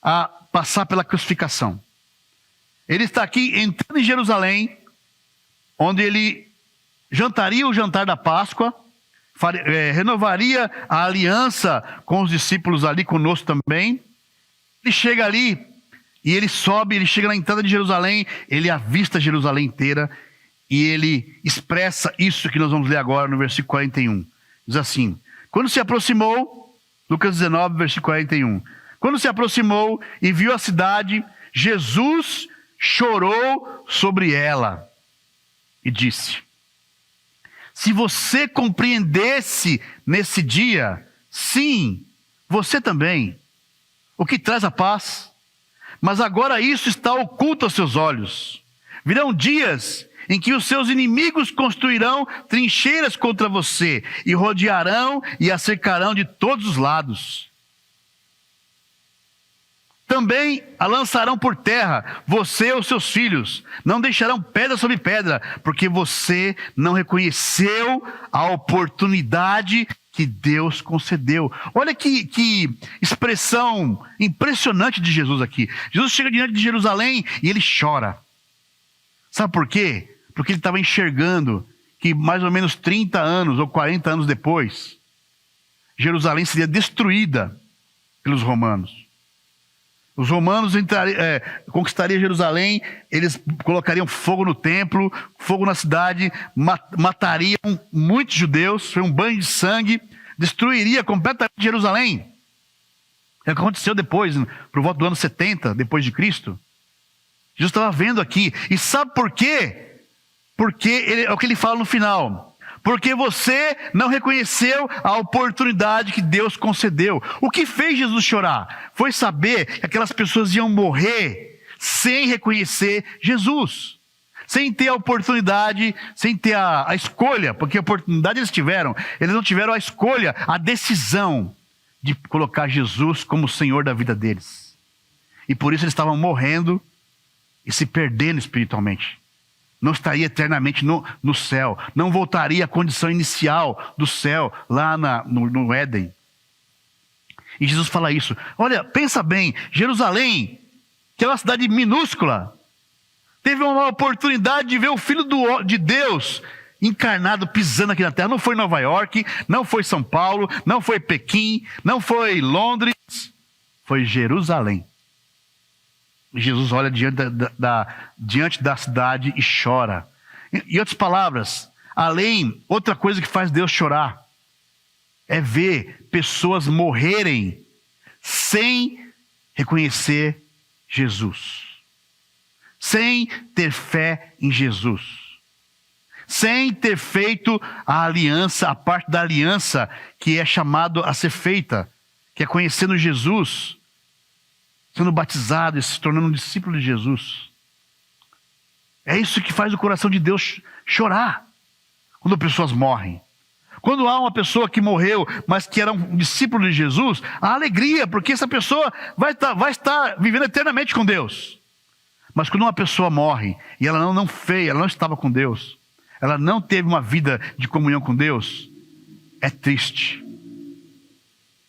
a passar pela crucificação. Ele está aqui entrando em Jerusalém, onde ele jantaria o jantar da Páscoa, renovaria a aliança com os discípulos ali, conosco também. Ele chega ali e ele sobe, ele chega na entrada de Jerusalém, ele avista Jerusalém inteira e ele expressa isso que nós vamos ler agora no versículo 41. Diz assim, quando se aproximou, Lucas 19, versículo 41, quando se aproximou e viu a cidade, Jesus chorou sobre ela e disse, se você compreendesse nesse dia, sim, você também, o que traz a paz, mas agora isso está oculto aos seus olhos. Virão dias em que os seus inimigos construirão trincheiras contra você e rodearão e a cercarão de todos os lados. Também a lançarão por terra, você e os seus filhos. Não deixarão pedra sobre pedra, porque você não reconheceu a oportunidade que Deus concedeu. Olha que expressão impressionante de Jesus aqui. Jesus chega diante de Jerusalém e ele chora. Sabe por quê? Porque ele estava enxergando que mais ou menos 30 anos ou 40 anos depois, Jerusalém seria destruída pelos romanos. Os romanos conquistariam Jerusalém, eles colocariam fogo no templo, fogo na cidade, matariam muitos judeus, foi um banho de sangue, destruiria completamente Jerusalém. É o que aconteceu depois, por volta do ano 70, depois de Cristo. Jesus estava vendo aqui, e sabe por quê? Porque é o que ele fala no final. Porque você não reconheceu a oportunidade que Deus concedeu. O que fez Jesus chorar? Foi saber que aquelas pessoas iam morrer sem reconhecer Jesus. Sem ter a oportunidade, sem ter a escolha. Porque a oportunidade eles tiveram. Eles não tiveram a escolha, a decisão de colocar Jesus como Senhor da vida deles. E por isso eles estavam morrendo e se perdendo espiritualmente. Não estaria eternamente no céu. Não voltaria à condição inicial do céu, lá no Éden. E Jesus fala isso. Olha, pensa bem, Jerusalém, que é uma cidade minúscula, teve uma oportunidade de ver o Filho de Deus encarnado, pisando aqui na terra. Não foi Nova York, não foi São Paulo, não foi Pequim, não foi Londres, foi Jerusalém. Jesus olha diante da cidade e chora. Em outras palavras, outra coisa que faz Deus chorar é ver pessoas morrerem sem reconhecer Jesus, sem ter fé em Jesus, sem ter feito a aliança, a parte da aliança que é chamado a ser feita, que é conhecendo Jesus, sendo batizado e se tornando um discípulo de Jesus. É isso que faz o coração de Deus chorar quando pessoas morrem. Quando há uma pessoa que morreu, mas que era um discípulo de Jesus, há alegria, porque essa pessoa vai estar vivendo eternamente com Deus. Mas quando uma pessoa morre e ela não estava com Deus, ela não teve uma vida de comunhão com Deus, é triste.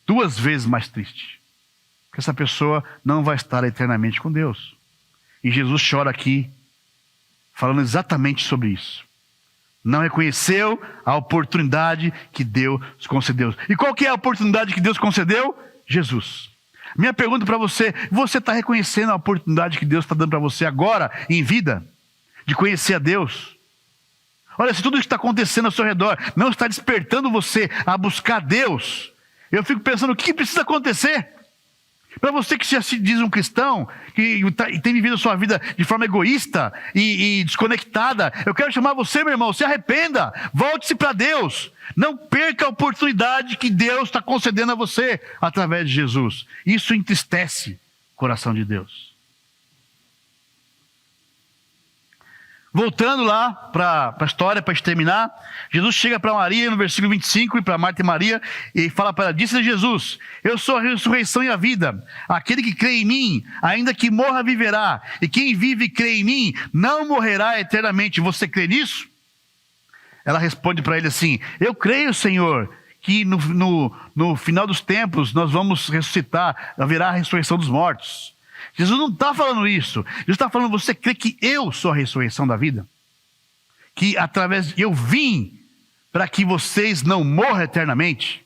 2 vezes mais triste. Porque essa pessoa não vai estar eternamente com Deus. E Jesus chora aqui, falando exatamente sobre isso. Não reconheceu a oportunidade que Deus concedeu. E qual que é a oportunidade que Deus concedeu? Jesus. Minha pergunta para você está reconhecendo a oportunidade que Deus está dando para você agora, em vida, de conhecer a Deus? Olha, se tudo que está acontecendo ao seu redor não está despertando você a buscar Deus, eu fico pensando, o que precisa acontecer? Para você que se diz um cristão, que tem vivido a sua vida de forma egoísta e desconectada, eu quero chamar você, meu irmão, se arrependa, volte-se para Deus. Não perca a oportunidade que Deus está concedendo a você através de Jesus. Isso entristece o coração de Deus. Voltando lá para a história, para terminar, Jesus chega para Maria no versículo 25 e para Marta e Maria e fala para ela, disse Jesus, eu sou a ressurreição e a vida, aquele que crê em mim, ainda que morra viverá, e quem vive e crê em mim, não morrerá eternamente. Você crê nisso? Ela responde para ele assim, eu creio, Senhor, que no final dos tempos nós vamos ressuscitar, haverá a ressurreição dos mortos. Jesus não está falando isso. Jesus está falando, você crê que eu sou a ressurreição da vida? Que eu vim para que vocês não morram eternamente?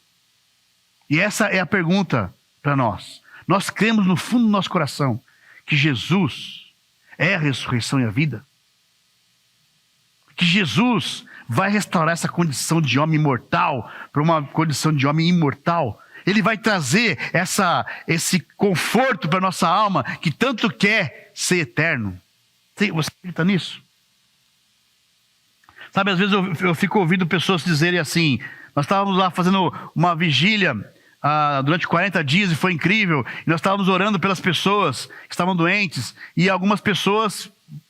E essa é a pergunta para nós. Nós cremos no fundo do nosso coração que Jesus é a ressurreição e a vida? Que Jesus vai restaurar essa condição de homem mortal para uma condição de homem imortal? Ele vai trazer esse conforto para a nossa alma que tanto quer ser eterno. Você acredita nisso? Sabe, às vezes eu fico ouvindo pessoas dizerem assim, nós estávamos lá fazendo uma vigília durante 40 dias e foi incrível, e nós estávamos orando pelas pessoas que estavam doentes, e algumas pessoas,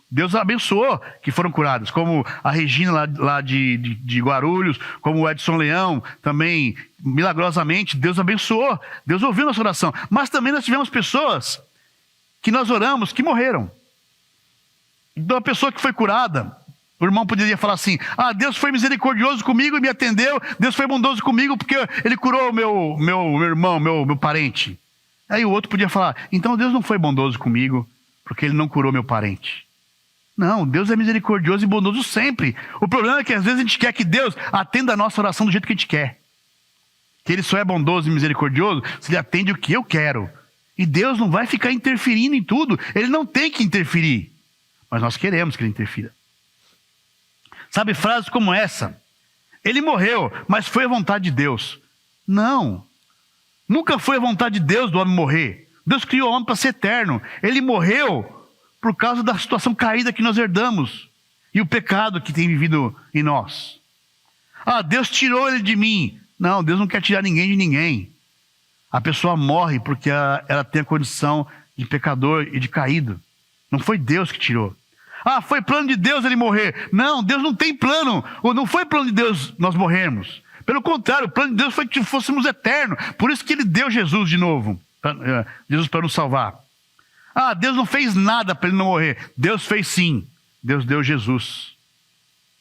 Deus abençoou, que foram curadas, como a Regina lá de Guarulhos, como o Edson Leão, também, milagrosamente, Deus abençoou, Deus ouviu nossa oração. Mas também nós tivemos pessoas que nós oramos, que morreram. Então a pessoa que foi curada, o irmão poderia falar assim, Deus foi misericordioso comigo e me atendeu, Deus foi bondoso comigo porque Ele curou o meu irmão, meu parente. Aí o outro podia falar, então Deus não foi bondoso comigo porque Ele não curou meu parente. Não, Deus é misericordioso e bondoso sempre. O problema é que às vezes a gente quer que Deus atenda a nossa oração do jeito que a gente quer. Que Ele só é bondoso e misericordioso se Ele atende o que eu quero. E Deus não vai ficar interferindo em tudo. Ele não tem que interferir. Mas nós queremos que Ele interfira. Sabe, frases como essa. Ele morreu, mas foi a vontade de Deus. Não. Nunca foi a vontade de Deus do homem morrer. Deus criou o homem para ser eterno. Ele morreu por causa da situação caída que nós herdamos e o pecado que tem vivido em nós. Deus tirou ele de mim. Não, Deus não quer tirar ninguém de ninguém. A pessoa morre porque ela tem a condição de pecador e de caído. Não foi Deus que tirou. Foi plano de Deus ele morrer. Não, Deus não tem plano. Ou não foi plano de Deus nós morrermos. Pelo contrário, o plano de Deus foi que fôssemos eternos. Por isso que Ele deu Jesus de novo. Jesus para nos salvar. Deus não fez nada para ele não morrer. Deus fez sim. Deus deu Jesus.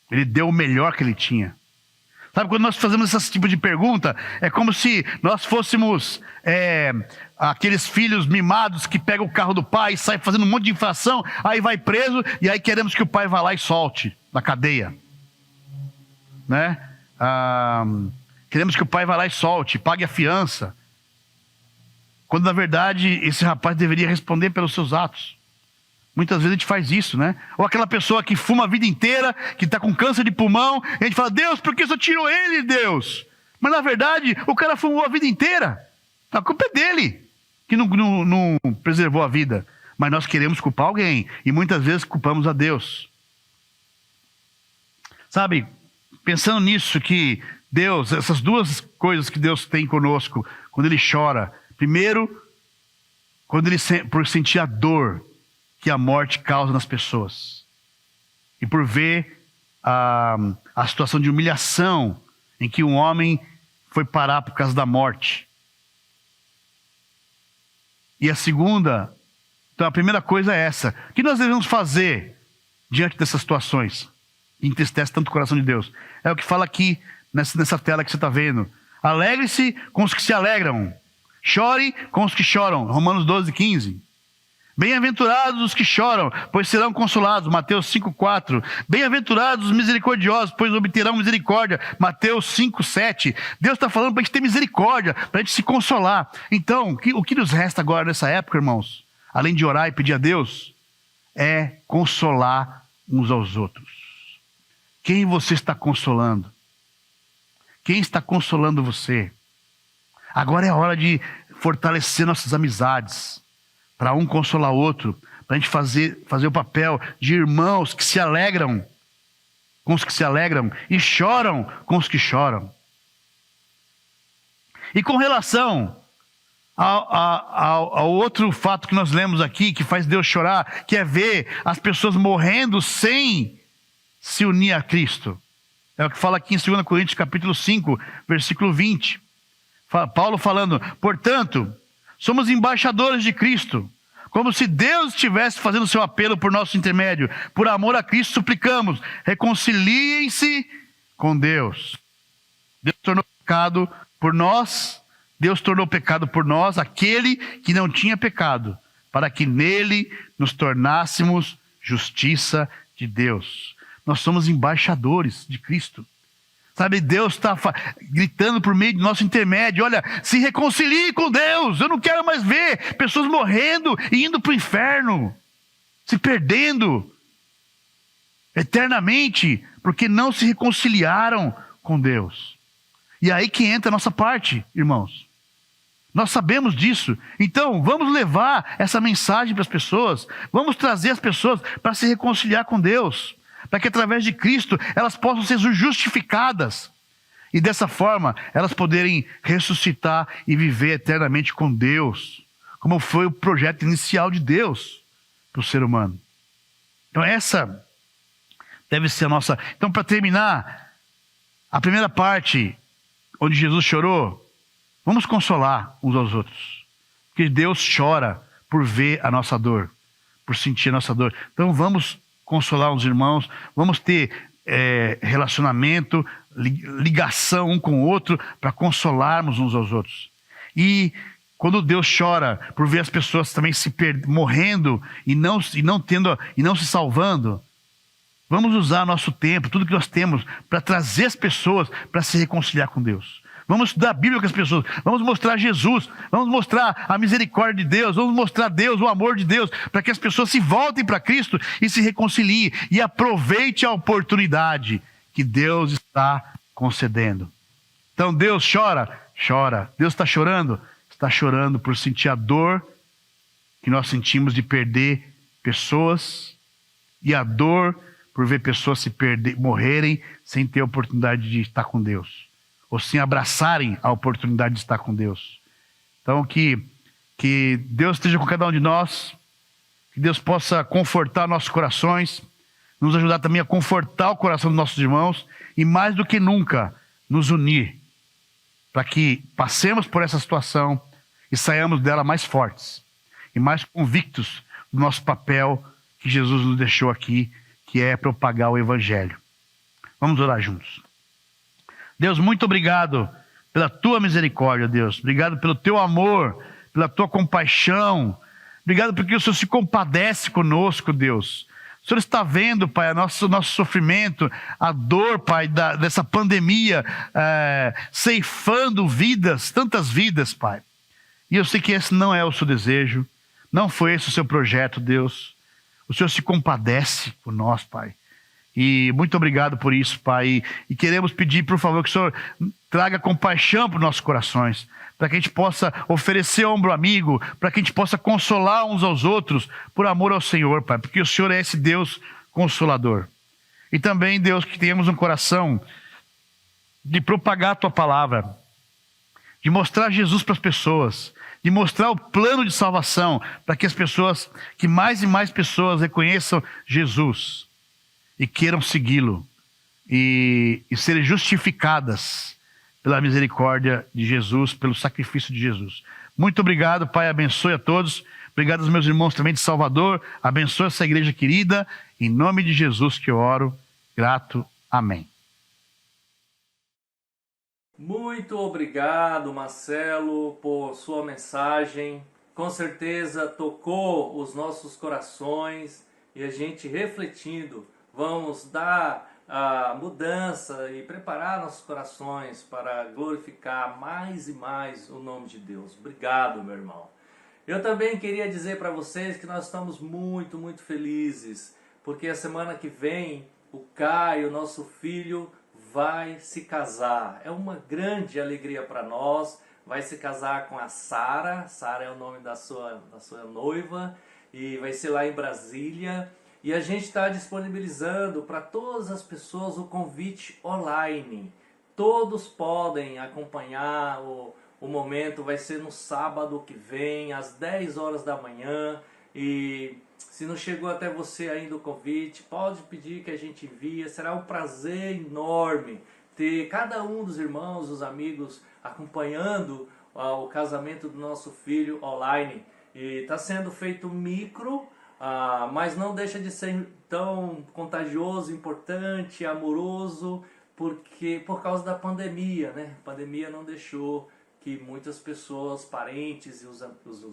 Ele deu o melhor que ele tinha. Sabe, quando nós fazemos esse tipo de pergunta, é como se nós fôssemos aqueles filhos mimados que pegam o carro do pai e saem fazendo um monte de infração, aí vai preso e aí queremos que o pai vá lá e solte da cadeia. Né? Queremos que o pai vá lá e solte, pague a fiança. Quando na verdade esse rapaz deveria responder pelos seus atos. Muitas vezes a gente faz isso, né? Ou aquela pessoa que fuma a vida inteira, que está com câncer de pulmão, e a gente fala, Deus, por que você tirou ele, Deus? Mas na verdade, o cara fumou a vida inteira. A culpa é dele, que não preservou a vida. Mas nós queremos culpar alguém, e muitas vezes culpamos a Deus. Sabe, pensando nisso, que Deus, essas duas coisas que Deus tem conosco, quando Ele chora, primeiro, quando Ele por sentir a dor que a morte causa nas pessoas. E por ver a situação de humilhação em que um homem foi parar por causa da morte. E a segunda, então a primeira coisa é essa. O que nós devemos fazer diante dessas situações que entristece tanto o coração de Deus? É o que fala aqui nessa tela que você está vendo. Alegre-se com os que se alegram. Chore com os que choram. Romanos 12:15. Bem-aventurados os que choram, pois serão consolados. Mateus 5:4. Bem-aventurados os misericordiosos, pois obterão misericórdia. Mateus 5:7. Deus está falando para a gente ter misericórdia, para a gente se consolar. Então, o que nos resta agora nessa época, irmãos, além de orar e pedir a Deus, é consolar uns aos outros. Quem você está consolando? Quem está consolando você? Agora é hora de fortalecer nossas amizades, para um consolar o outro, para a gente fazer o papel de irmãos que se alegram com os que se alegram e choram com os que choram. E com relação ao outro fato que nós lemos aqui, que faz Deus chorar, que é ver as pessoas morrendo sem se unir a Cristo. É o que fala aqui em 2 Coríntios capítulo 5, versículo 20. Paulo falando, portanto, somos embaixadores de Cristo, como se Deus estivesse fazendo seu apelo por nosso intermédio. Por amor a Cristo suplicamos, reconciliem-se com Deus. Deus tornou pecado por nós, Deus tornou pecado por nós aquele que não tinha pecado, para que nele nos tornássemos justiça de Deus. Nós somos embaixadores de Cristo. Sabe, Deus está gritando por meio do nosso intermédio, olha, se reconcilie com Deus, eu não quero mais ver pessoas morrendo e indo para o inferno, se perdendo eternamente, porque não se reconciliaram com Deus. E aí que entra a nossa parte, irmãos. Nós sabemos disso, então vamos levar essa mensagem para as pessoas, vamos trazer as pessoas para se reconciliar com Deus, para que através de Cristo elas possam ser justificadas e dessa forma elas poderem ressuscitar e viver eternamente com Deus, como foi o projeto inicial de Deus para o ser humano. Então essa deve ser a nossa... Então, para terminar, a primeira parte onde Jesus chorou, vamos consolar uns aos outros, porque Deus chora por ver a nossa dor, por sentir a nossa dor. Então vamos consolar os irmãos, vamos ter relacionamento, ligação um com o outro, para consolarmos uns aos outros. E quando Deus chora por ver as pessoas também morrendo e não se salvando, vamos usar nosso tempo, tudo que nós temos, para trazer as pessoas para se reconciliar com Deus. Vamos estudar a Bíblia com as pessoas, vamos mostrar Jesus, vamos mostrar a misericórdia de Deus, vamos mostrar Deus, o amor de Deus, para que as pessoas se voltem para Cristo e se reconciliem e aproveite a oportunidade que Deus está concedendo. Então Deus chora. Deus está chorando por sentir a dor que nós sentimos de perder pessoas e a dor por ver pessoas morrerem sem ter a oportunidade de estar com Deus, ou sem abraçarem a oportunidade de estar com Deus. Então que Deus esteja com cada um de nós, que Deus possa confortar nossos corações, nos ajudar também a confortar o coração dos nossos irmãos e mais do que nunca nos unir, para que passemos por essa situação e saiamos dela mais fortes e mais convictos do nosso papel que Jesus nos deixou aqui, que é propagar o Evangelho. Vamos orar juntos. Deus, muito obrigado pela tua misericórdia, Deus. Obrigado pelo teu amor, pela tua compaixão. Obrigado porque o Senhor se compadece conosco, Deus. O Senhor está vendo, Pai, nosso sofrimento, a dor, Pai, dessa pandemia, ceifando vidas, tantas vidas, Pai. E eu sei que esse não é o seu desejo, não foi esse o seu projeto, Deus. O Senhor se compadece por nós, Pai. E muito obrigado por isso, Pai. E queremos pedir, por favor, que o Senhor traga compaixão para os nossos corações, para que a gente possa oferecer ombro amigo, para que a gente possa consolar uns aos outros, por amor ao Senhor, Pai, porque o Senhor é esse Deus consolador. E também, Deus, que tenhamos um coração de propagar a Tua palavra, de mostrar Jesus para as pessoas, de mostrar o plano de salvação, para que as pessoas, que mais e mais pessoas reconheçam Jesus e queiram segui-lo e serem justificadas pela misericórdia de Jesus, pelo sacrifício de Jesus. Muito obrigado, Pai, abençoe a todos. Obrigado aos meus irmãos também de Salvador, abençoe essa igreja querida, em nome de Jesus que eu oro, grato, amém. Muito obrigado, Marcelo, por sua mensagem. Com certeza tocou os nossos corações e a gente refletindo, vamos dar a mudança e preparar nossos corações para glorificar mais e mais o nome de Deus. Obrigado, meu irmão. Eu também queria dizer para vocês que nós estamos muito, muito felizes, porque a semana que vem o Caio, nosso filho, vai se casar. É uma grande alegria para nós. Vai se casar com a Sara. Sara é o nome da sua noiva. E vai ser lá em Brasília. E a gente está disponibilizando para todas as pessoas o convite online. Todos podem acompanhar o momento. Vai ser no sábado que vem, às 10 horas da manhã. E se não chegou até você ainda o convite, pode pedir que a gente envie. Será um prazer enorme ter cada um dos irmãos, os amigos, acompanhando o casamento do nosso filho online. E está sendo feito micro, mas não deixa de ser tão contagioso, importante, amoroso, porque por causa da pandemia, né? A pandemia não deixou que muitas pessoas, parentes e os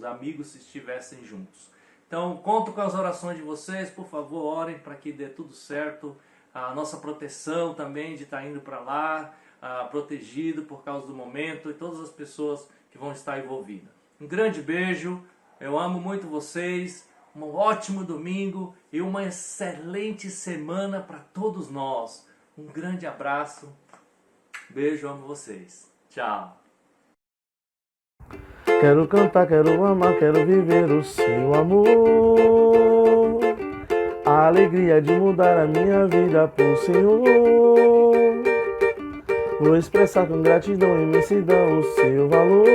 amigos estivessem juntos. Então, conto com as orações de vocês, por favor, orem para que dê tudo certo. A nossa proteção também de estar indo para lá, protegido por causa do momento e todas as pessoas que vão estar envolvidas. Um grande beijo, eu amo muito vocês, um ótimo domingo e uma excelente semana para todos nós. Um grande abraço, beijo, amo vocês. Tchau. Quero cantar, quero amar, quero viver o seu amor. A alegria de mudar a minha vida por Senhor. Vou expressar com gratidão e imensidão o seu valor.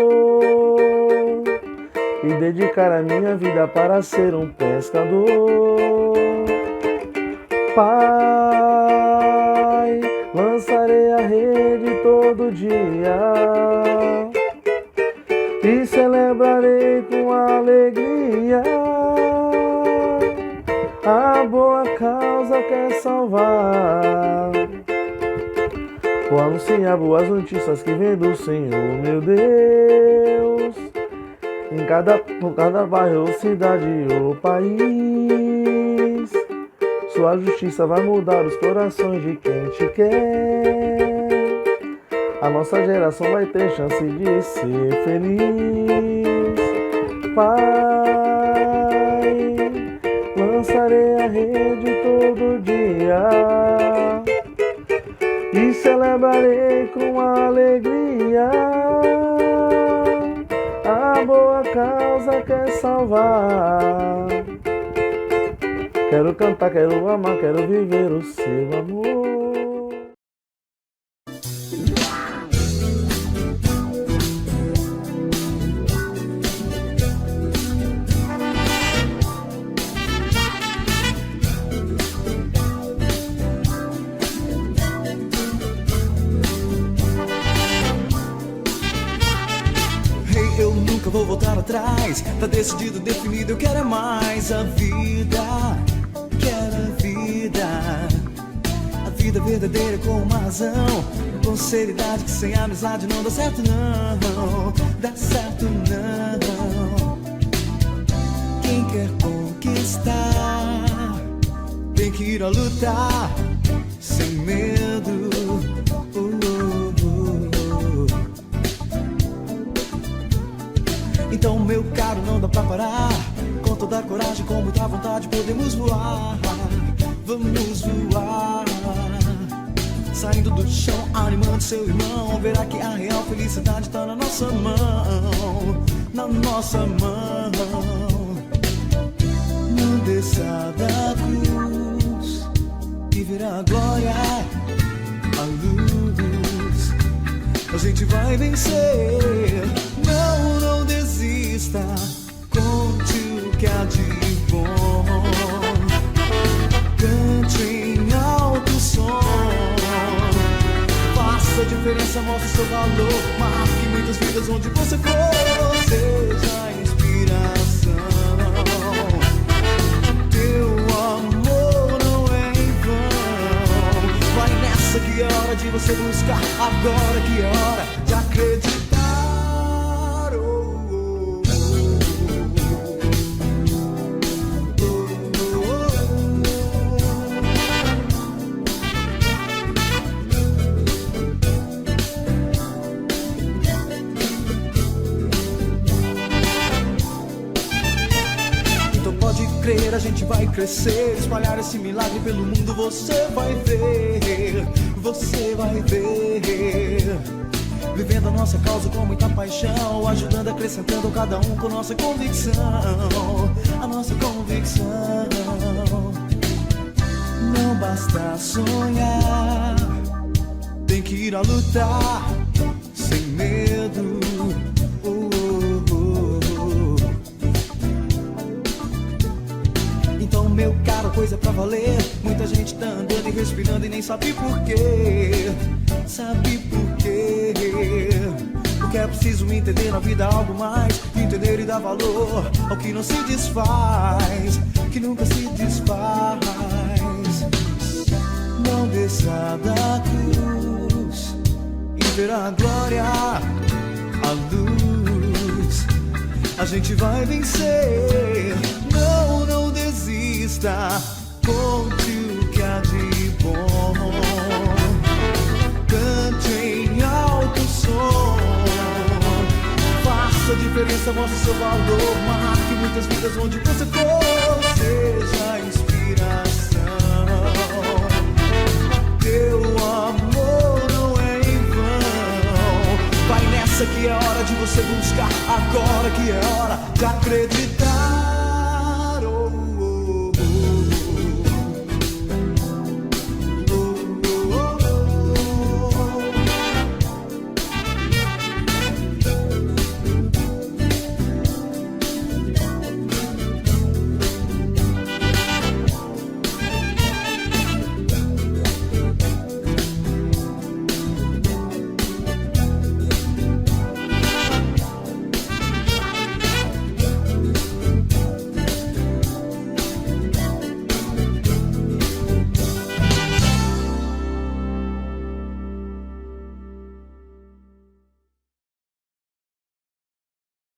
E dedicar a minha vida para ser um pescador. Pai, lançarei a rede todo dia. E celebrarei com alegria a boa causa quer salvar. Vou anunciar boas notícias que vem do Senhor, meu Deus. Em cada bairro, cidade ou país, sua justiça vai mudar os corações de quem te quer. A nossa geração vai ter chance de ser feliz. Pai, lançarei a rede todo dia e celebrarei com alegria a boa causa quer salvar. Quero cantar, quero amar, quero viver o seu amor. Vou voltar atrás, tá decidido, definido, eu quero é mais a vida, quero a vida verdadeira com uma razão, com seriedade que sem amizade não dá certo não, dá certo não. Quem quer conquistar tem que ir a lutar sem medo. Então, meu caro, não dá pra parar. Com toda a coragem, com muita vontade, podemos voar. Vamos voar. Saindo do chão, animando seu irmão. Verá que a real felicidade tá na nossa mão. Na nossa mão. Não desça da cruz e verá a glória, a luz. A gente vai vencer. Não, não desista. Conte o que há de bom. Cante em alto som. Faça a diferença, mostre seu valor. Marque muitas vidas onde você for. Seja a inspiração. Teu amor não é em vão. Vai nessa que é hora de você buscar. Agora que é hora de acreditar. A gente vai crescer, espalhar esse milagre pelo mundo. Você vai ver, você vai ver. Vivendo a nossa causa com muita paixão, ajudando, acrescentando cada um com nossa convicção. A nossa convicção. Não basta sonhar, tem que ir a lutar sem medo. Meu caro, coisa pra valer. Muita gente tá andando e respirando e nem sabe por quê. Sabe por quê? Porque é preciso entender na vida algo mais. Entender e dar valor ao que não se desfaz, que nunca se desfaz. Não desça da cruz e verá a glória, a luz. A gente vai vencer. Não, não desista. Conte o que há de bom. Cante em alto som. Faça a diferença, mostre seu valor. Marque muitas vidas onde você for. Seja a inspiração. Teu amor não é em vão. Vai nessa que é hora de você buscar. Agora que é hora de acreditar.